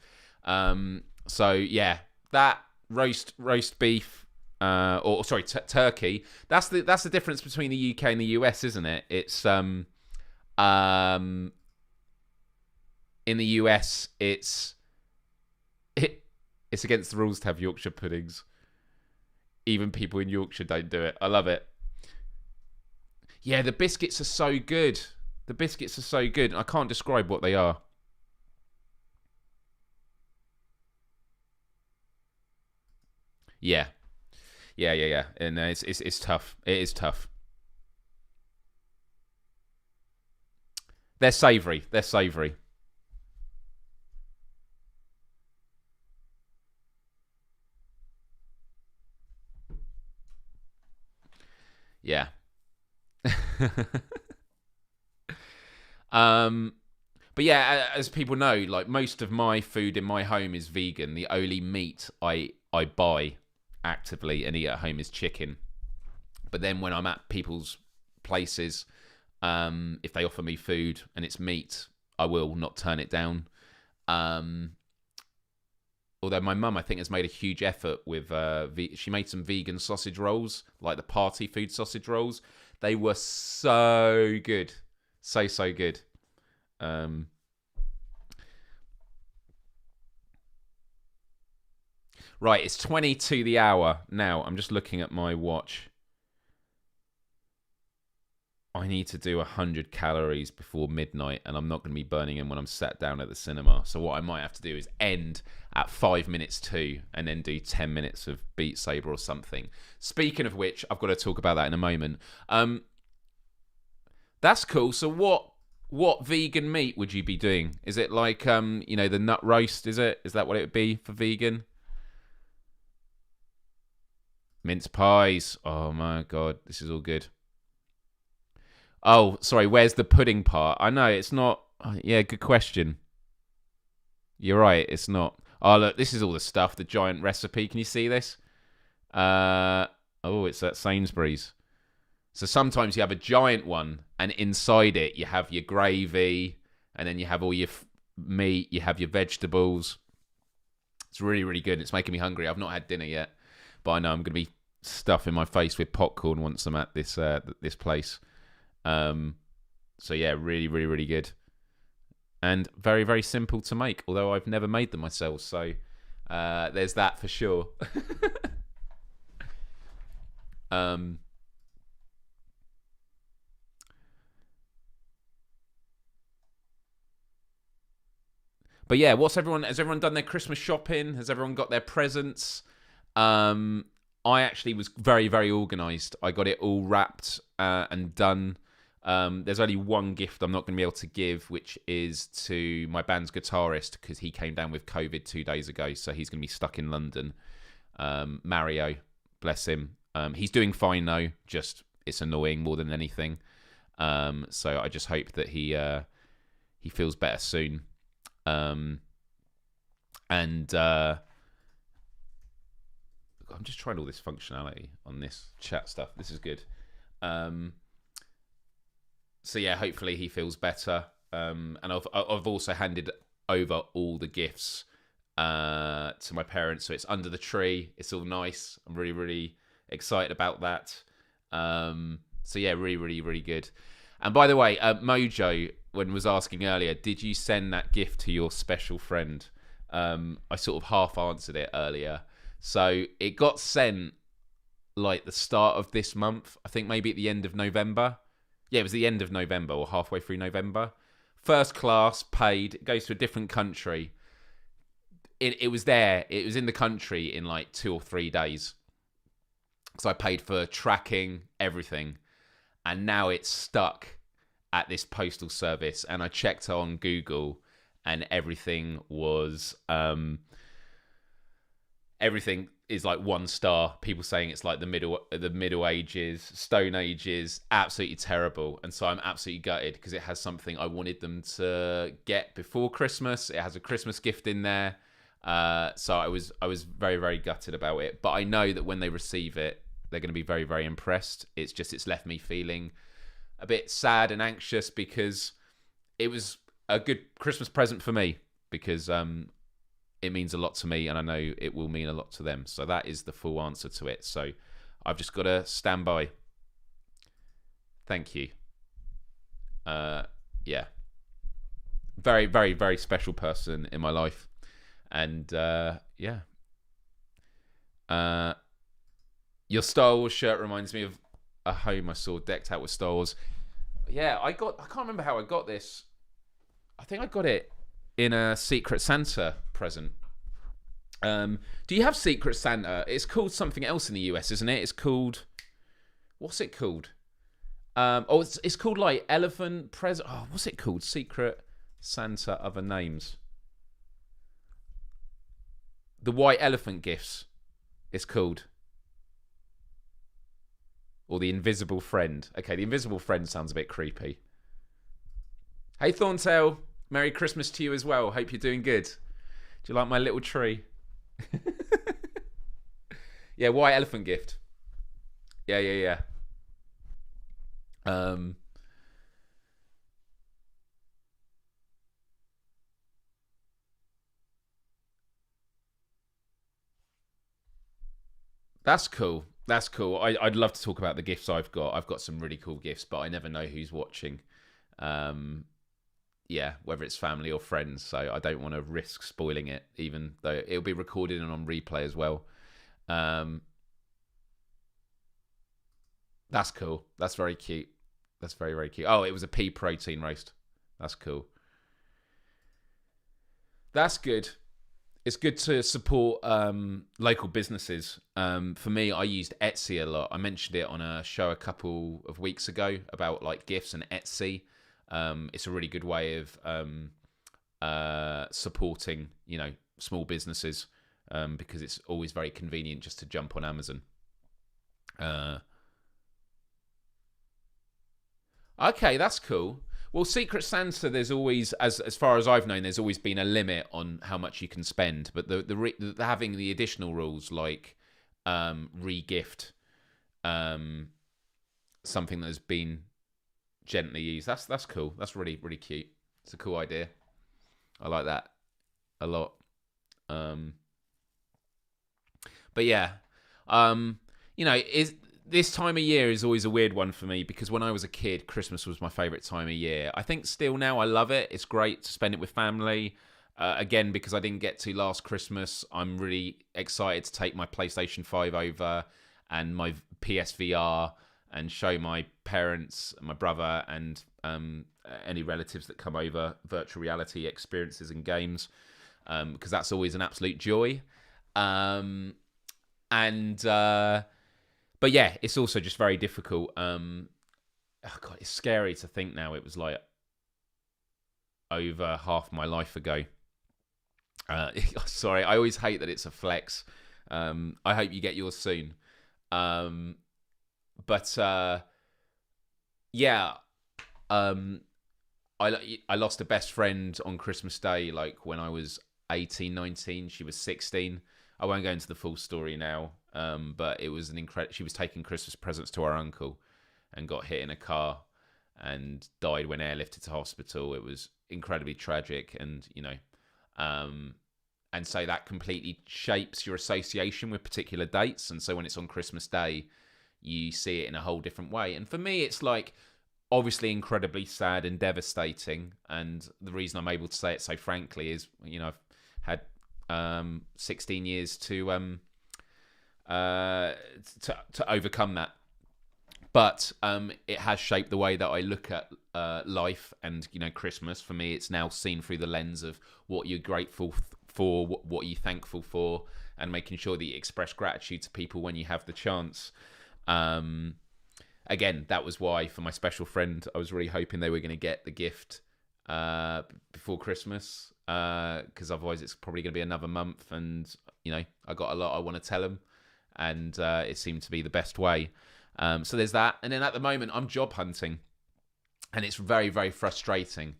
So yeah, that roast beef, turkey. That's the difference between the UK and the US, isn't it? It's in the US, it's against the rules to have Yorkshire puddings. Even people in Yorkshire don't do it. I love it. Yeah, the biscuits are so good. The biscuits are so good. I can't describe what they are. Yeah. Yeah. And it's tough. It is tough. They're savoury. Yeah. But yeah, as people know, like most of my food in my home is vegan. The only meat I buy actively and eat at home is chicken. But then when I'm at people's places, if they offer me food and it's meat, I will not turn it down. Although my mum, I think, has made a huge effort with... she made some vegan sausage rolls, like the party food sausage rolls. They were so good. So good. Right, it's 20 to the hour. Now, I'm just looking at my watch. I need to do 100 calories before midnight, and I'm not going to be burning them when I'm sat down at the cinema. So what I might have to do is end at 5 minutes to, and then do 10 minutes of Beat Saber or something. Speaking of which, I've got to talk about that in a moment. That's cool. So what vegan meat would you be doing? Is it like the nut roast? Is that what it would be for vegan? Mince pies. Oh my god, this is all good. Oh, sorry, where's the pudding part? I know, it's not... Yeah, good question. You're right, it's not. Oh, look, this is all the stuff, the giant recipe. Can you see this? It's at Sainsbury's. So sometimes you have a giant one, and inside it you have your gravy, and then you have all your meat, you have your vegetables. It's really, really good. It's making me hungry. I've not had dinner yet, but I know I'm going to be stuffing my face with popcorn once I'm at this place. So yeah, really, really, really good. And very, very simple to make, although I've never made them myself. So there's that for sure. But yeah, has everyone done their Christmas shopping? Has everyone got their presents? I actually was very, very organised. I got it all wrapped and done. There's only one gift I'm not going to be able to give, which is to my band's guitarist, because he came down with COVID 2 days ago, so he's going to be stuck in London. Mario, bless him. He's doing fine though, just it's annoying more than anything. So I just hope that he feels better soon. I'm just trying all this functionality on this chat stuff. This is good. So yeah, hopefully he feels better. And I've also handed over all the gifts to my parents, so it's under the tree. It's all nice. I'm really, really excited about that. So yeah, really, really, really good. And by the way, Mojo, when was asking earlier, did you send that gift to your special friend? I sort of half answered it earlier. So it got sent like the start of this month. I think maybe at the end of November. Yeah, it was the end of November or halfway through November. First class, paid. It goes to a different country. It was there. It was in the country in like 2 or 3 days. So I paid for tracking, everything. And now it's stuck at this postal service. And I checked on Google and everything was... everything is like 1 star. People saying it's like the Middle Ages, Stone Ages, absolutely terrible. And so I'm absolutely gutted because it has something I wanted them to get before Christmas. It has a Christmas gift in there. So I was very, very gutted about it. But I know that when they receive it, they're going to be very, very impressed. It's left me feeling a bit sad and anxious because it was a good Christmas present for me because it means a lot to me and I know it will mean a lot to them. So that is the full answer to it. So I've just got to stand by. Thank you. Yeah. Very, very, very special person in my life. And yeah. Your Star Wars shirt reminds me of a home I saw decked out with Star Wars. Yeah, I can't remember how I got this. I think I got it in a Secret Santa present. Do you have Secret Santa? It's called something else in the US, isn't it? It's called... What's it called? It's called like Elephant Present... Oh, what's it called? Secret Santa, other names. The White Elephant Gifts, it's called. Or the Invisible Friend. Okay, the Invisible Friend sounds a bit creepy. Hey, Thorntail. Merry Christmas to you as well. Hope you're doing good. Do you like my little tree? Yeah, white elephant gift. Yeah, yeah, yeah. That's cool. That's cool. I'd love to talk about the gifts I've got. I've got some really cool gifts, but I never know who's watching. Um, yeah, whether it's family or friends. So I don't want to risk spoiling it, even though it'll be recorded and on replay as well. Um, that's cool. That's very cute. That's very, very cute. Oh, it was a pea protein roast. That's cool. That's good. It's good to support local businesses. For me, I used Etsy a lot. I mentioned it on a show a couple of weeks ago about like gifts and Etsy. It's a really good way of supporting, small businesses because it's always very convenient just to jump on Amazon. Uh, okay, that's cool. Well, Secret Santa, there's always, as far as I've known, there's always been a limit on how much you can spend. But the having the additional rules like re-gift, um, something that's been gently used. That's cool. That's really really cute. It's a cool idea. I like that a lot. Um, but yeah, is this time of year is always a weird one for me because when I was a kid, Christmas was my favorite time of year. I think still now I love it. It's great to spend it with family. Again, because I didn't get to last Christmas, I'm really excited to take my PlayStation 5 over and my PSVR and show my parents, my brother, and any relatives that come over virtual reality experiences and games because that's always an absolute joy. And but yeah, it's also just very difficult. Oh God, it's scary to think now. It was like over half my life ago. Sorry, I always hate that it's a flex. I hope you get yours soon. But yeah, I lost a best friend on Christmas Day, like when I was 18, 19. She was 16. I won't go into the full story now, but it was an incredible. She was taking Christmas presents to our uncle and got hit in a car and died when airlifted to hospital. It was incredibly tragic, and and so that completely shapes your association with particular dates. And so when it's on Christmas Day, you see it in a whole different way. And for me, it's like obviously incredibly sad and devastating. And the reason I'm able to say it so frankly is, I've had 16 years to overcome that. But it has shaped the way that I look at life and, Christmas. For me, it's now seen through the lens of what you're grateful for, what you're thankful for, and making sure that you express gratitude to people when you have the chance. Again, that was why for my special friend, I was really hoping they were going to get the gift before Christmas, because otherwise it's probably going to be another month. And, I got a lot I want to tell them, and it seemed to be the best way. So there's that. And then at the moment, I'm job hunting, and it's very, very frustrating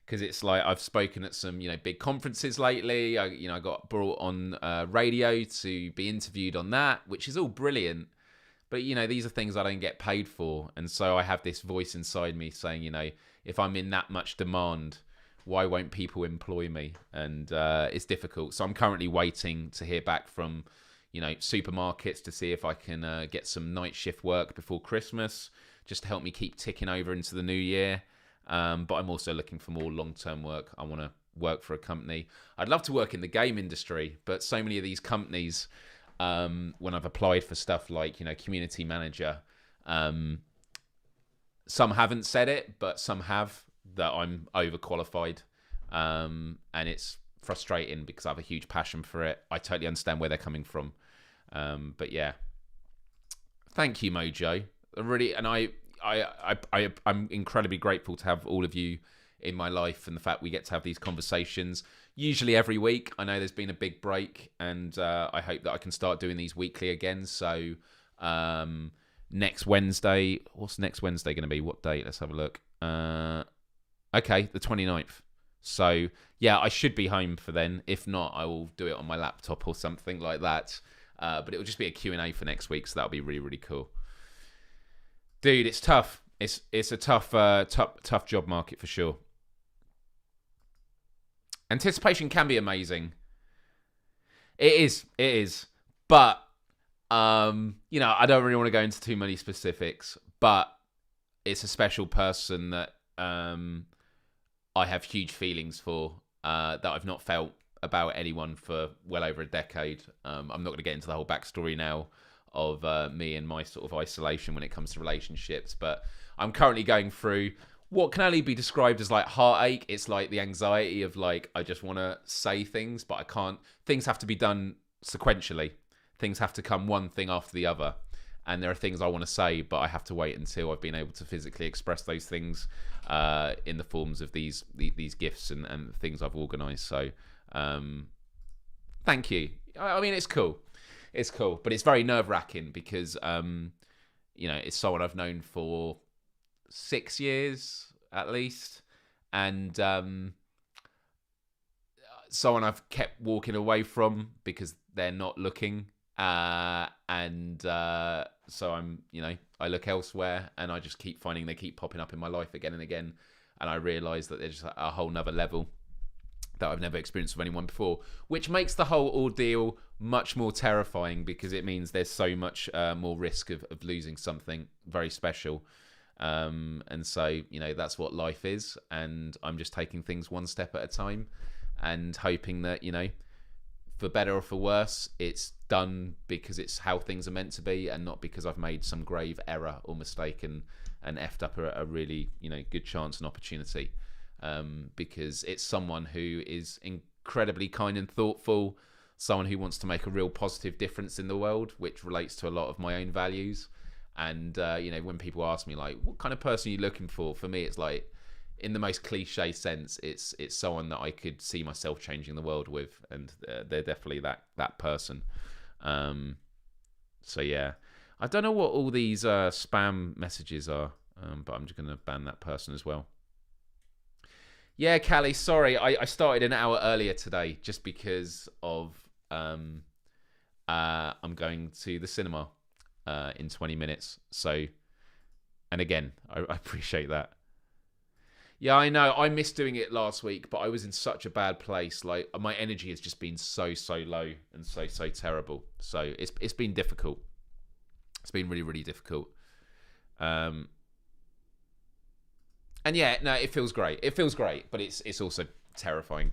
because it's like I've spoken at some, big conferences lately. I got brought on radio to be interviewed on that, which is all brilliant. But, these are things I don't get paid for. And so I have this voice inside me saying, if I'm in that much demand, why won't people employ me? And it's difficult. So I'm currently waiting to hear back from, supermarkets to see if I can get some night shift work before Christmas, just to help me keep ticking over into the new year. But I'm also looking for more long-term work. I want to work for a company. I'd love to work in the game industry, but so many of these companies, when I've applied for stuff like, community manager, some haven't said it, but some have, that I'm overqualified. And it's frustrating because I have a huge passion for it. I totally understand where they're coming from. But yeah, thank you, Mojo. Really, and I'm incredibly grateful to have all of you in my life, and the fact we get to have these conversations usually every week. I know there's been a big break, and I hope that I can start doing these weekly again. So next Wednesday, what's next Wednesday going to be? What date? Let's have a look. Okay, the 29th. So yeah, I should be home for then. If not, I will do it on my laptop or something like that. But it will just be a Q&A for next week, so that'll be really, really cool. Dude, it's tough. It's a tough job market for sure. Anticipation can be amazing. It is. But I don't really want to go into too many specifics, but it's a special person that I have huge feelings for that I've not felt about anyone for well over a decade. I'm not going to get into the whole backstory now of me and my sort of isolation when it comes to relationships, but I'm currently going through what can only be described as like heartache. It's like the anxiety of like, I just want to say things, but I can't. Things have to be done sequentially. Things have to come one thing after the other. And there are things I want to say, but I have to wait until I've been able to physically express those things in the forms of these gifts and things I've organised. So, thank you. I mean, it's cool. It's cool, but it's very nerve-wracking because, it's someone I've known for 6 years at least, and someone I've kept walking away from because they're not looking. So I'm, I look elsewhere and I just keep finding they keep popping up in my life again and again. And I realise that there's just a whole nother level that I've never experienced with anyone before, which makes the whole ordeal much more terrifying because it means there's so much more risk of losing something very special. And so, that's what life is. And I'm just taking things one step at a time and hoping that, for better or for worse, it's done because it's how things are meant to be and not because I've made some grave error or mistake and effed up a really, good chance and opportunity. Because it's someone who is incredibly kind and thoughtful, someone who wants to make a real positive difference in the world, which relates to a lot of my own values. And, when people ask me, like, what kind of person are you looking for? For me, it's like, in the most cliche sense, it's someone that I could see myself changing the world with, and they're definitely that person. So yeah, I don't know what all these spam messages are, but I'm just going to ban that person as well. Yeah, Callie, sorry, I started an hour earlier today just because of I'm going to the cinema in 20 minutes. So, and again, I appreciate that. Yeah, I know. I missed doing it last week, but I was in such a bad place. Like, my energy has just been so low and so terrible. So it's been difficult. It's been really, really difficult. And yeah, no, it feels great. It feels great, but it's also terrifying.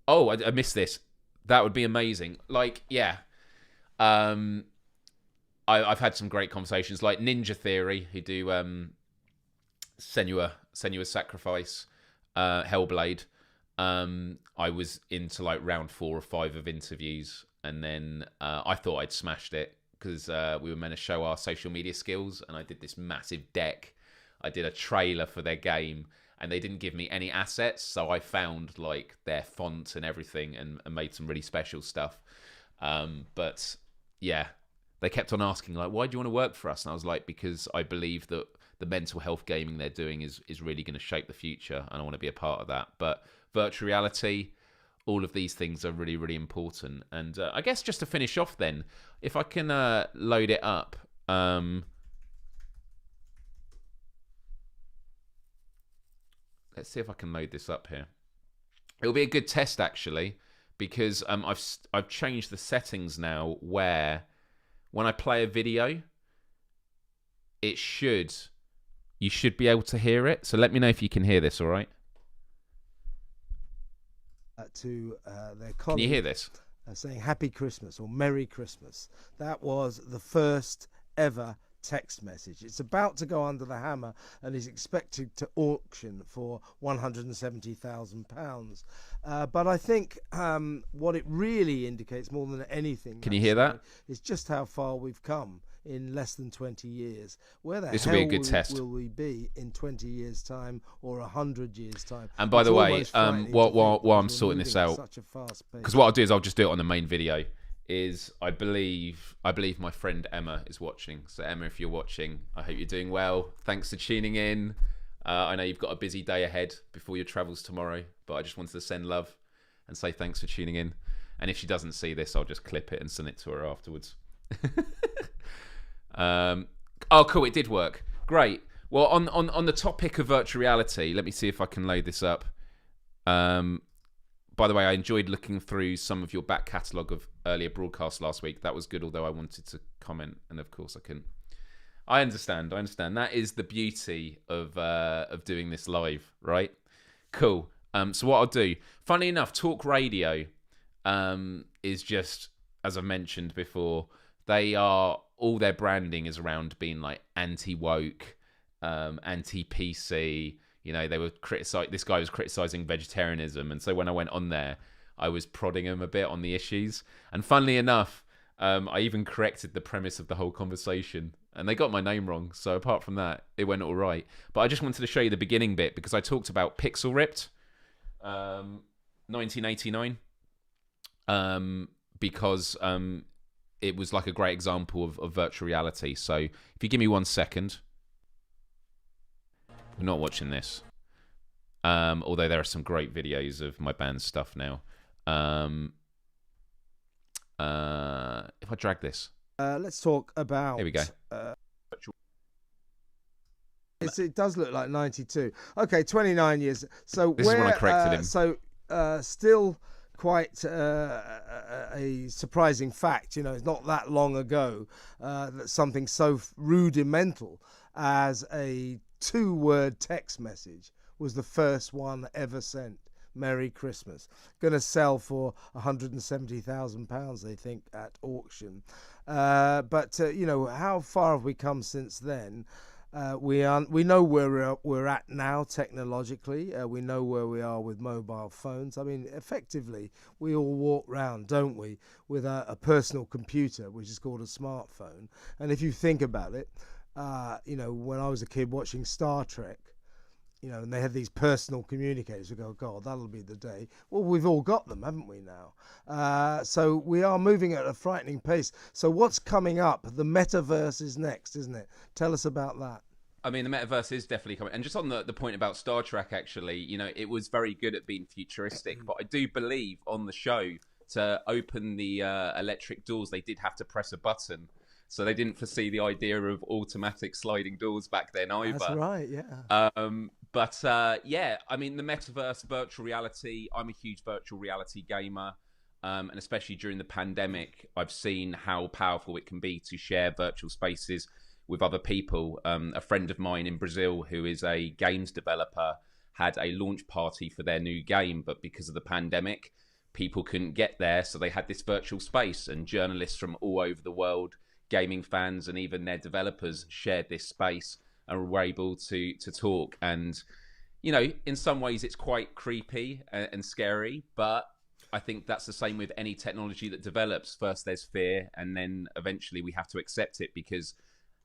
Oh, I missed this. That would be amazing. Like, yeah. I've had some great conversations, like Ninja Theory, who do Senua's Sacrifice, Hellblade. I was into like round 4 or 5 of interviews, and then I thought I'd smashed it because we were meant to show our social media skills, and I did this massive deck. I did a trailer for their game, and they didn't give me any assets, so I found like their font and everything and made some really special stuff. But yeah, they kept on asking, like, why do you want to work for us? And I was like, because I believe that the mental health gaming they're doing is really going to shape the future, and I want to be a part of that. But virtual reality, all of these things are really, really important. And I guess just to finish off then, if I can load it up. Let's see if I can load this up here. It'll be a good test, actually, because I've changed the settings now where when I play a video, you should be able to hear it. So let me know if you can hear this, all right? To their colleague. Can you hear this? Saying Happy Christmas or Merry Christmas. That was the first ever text message. It's about to go under the hammer and is expected to auction for £170,000. But I think what it really indicates more than anything, can you hear that? Is just how far we've come in less than 20 years. Where the this hell will be a good test. Will we be in 20 years' time or 100 years' time? And by the way, while I'm sorting this out, because what I'll do is I'll just do it on the main video. I believe my friend Emma is watching. So Emma, if you're watching, I hope you're doing well. Thanks for tuning in. I know you've got a busy day ahead before your travels tomorrow, but I just wanted to send love. and say thanks for tuning in. And if she doesn't see this, I'll just clip it and send it to her afterwards. Oh, cool. It did work. Great. Well, on the topic of virtual reality, let me see if I can load this up. By the way, I enjoyed looking through some of your back catalogue of earlier broadcasts last week. That was good, although I wanted to comment, and of course I couldn't. I understand. That is the beauty of doing this live, right? Cool. So what I'll do, funny enough, talk radio is just, as I mentioned before, all their branding is around being like anti-woke, anti-PC. You know, this guy was criticising vegetarianism, and so when I went on there, I was prodding him a bit on the issues. And funnily enough, I even corrected the premise of the whole conversation, and they got my name wrong. So apart from that, it went all right. But I just wanted to show you the beginning bit because I talked about Pixel Ripped, 1989, because it was like a great example of virtual reality. So if you give me 1 second. We're not watching this, although there are some great videos of my band's stuff now. If I drag this, let's talk about. Here we go. It does look like 92. Okay, 29 years. So This is when I corrected him. So still quite a surprising fact. You know, it's not that long ago that something so rudimental as a 2-word text message was the first one ever sent. Merry Christmas. Going to sell for £170,000, they think, at auction. But you know, how far have we come since then? We know where we're at now technologically. We know where we are with mobile phones. I mean, effectively, we all walk round, don't we, with a personal computer, which is called a smartphone. And if you think about it, you know, when I was a kid watching Star Trek, you know, and they had these personal communicators, we go, God, that'll be the day. Well, we've all got them, haven't we now? So we are moving at a frightening pace. So what's coming up? The metaverse is next, isn't it? Tell us about that. I mean, the metaverse is definitely coming. And just on the point about Star Trek, actually, you know, it was very good at being futuristic. But I do believe on the show, to open the electric doors, they did have to press a button. So they didn't foresee the idea of automatic sliding doors back then either. That's right, yeah. Yeah, I mean, the metaverse, virtual reality, I'm a huge virtual reality gamer. And especially during the pandemic, I've seen how powerful it can be to share virtual spaces with other people. A friend of mine in Brazil, who is a games developer, had a launch party for their new game, but because of the pandemic, people couldn't get there. So they had this virtual space, and journalists from all over the world, gaming fans, and even their developers shared this space and were able to talk. And, you know, in some ways it's quite creepy and scary, but I think that's the same with any technology that develops. First there's fear, and then eventually we have to accept it, because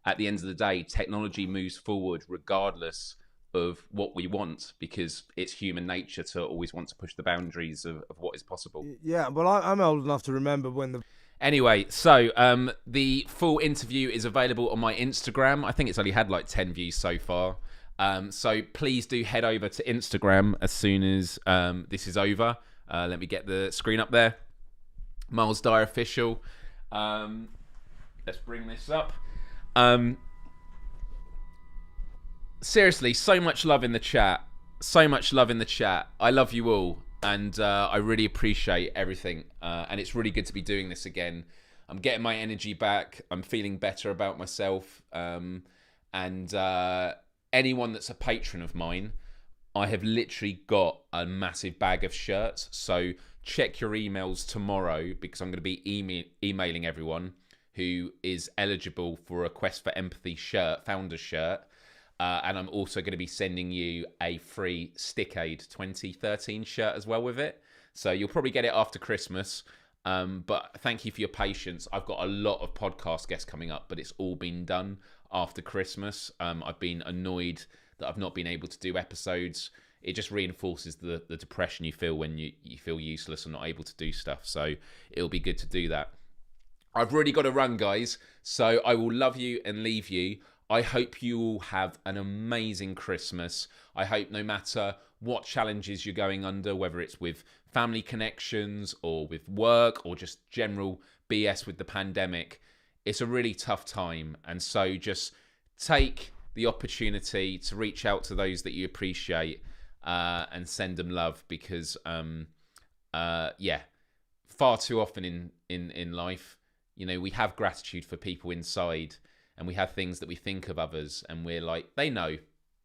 at the end of the day, technology moves forward regardless of what we want, because it's human nature to always want to push the boundaries of what is possible. Yeah, well, I'm old enough to remember when the... Anyway, so the full interview is available on my Instagram. I think it's only had like 10 views so far. So please do head over to Instagram as soon as this is over. Let me get the screen up there. Myles Dyer Official. Let's bring this up. Seriously, so much love in the chat. So much love in the chat. I love you all. And I really appreciate everything. And it's really good to be doing this again. I'm getting my energy back. I'm feeling better about myself. And anyone that's a patron of mine, I have literally got a massive bag of shirts. So check your emails tomorrow, because I'm going to be emailing everyone who is eligible for a Quest for Empathy shirt, founder shirt. And I'm also going to be sending you a free Stick Aid 2013 shirt as well with it. So you'll probably get it after Christmas. But thank you for your patience. I've got a lot of podcast guests coming up, but it's all been done after Christmas. I've been annoyed that I've not been able to do episodes. It just reinforces the depression you feel when you feel useless and not able to do stuff. So it'll be good to do that. I've really got to run, guys. So I will love you and leave you. I hope you all have an amazing Christmas. I hope no matter what challenges you're going under, whether it's with family connections or with work or just general BS with the pandemic. It's a really tough time. And so just take the opportunity to reach out to those that you appreciate and send them love, because, far too often in life, we have gratitude for people inside, and we have things that we think of others, and we're like, they know.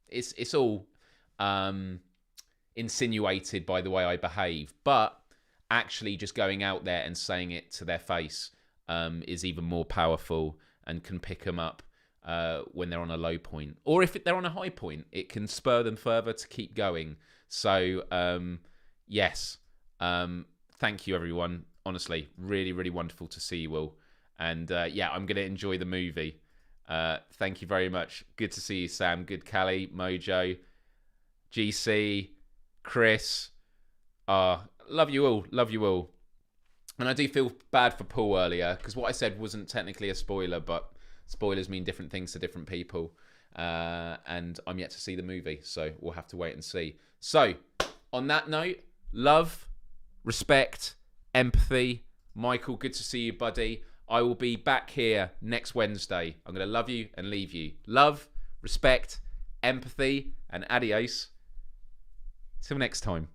It's all insinuated by the way I behave, but actually just going out there and saying it to their face is even more powerful and can pick them up when they're on a low point, or if they're on a high point, it can spur them further to keep going. So yes, thank you everyone. Honestly, really, really wonderful to see you all. And I'm going to enjoy the movie. Thank you very much. Good to see you, Sam. Good, Callie, Mojo, GC, Chris. Love you all. Love you all. And I do feel bad for Paul earlier, because what I said wasn't technically a spoiler, but spoilers mean different things to different people. And I'm yet to see the movie, so we'll have to wait and see. So, on that note, love, respect, empathy. Michael, good to see you, buddy. I will be back here next Wednesday. I'm going to love you and leave you. Love, respect, empathy, and adios. Till next time.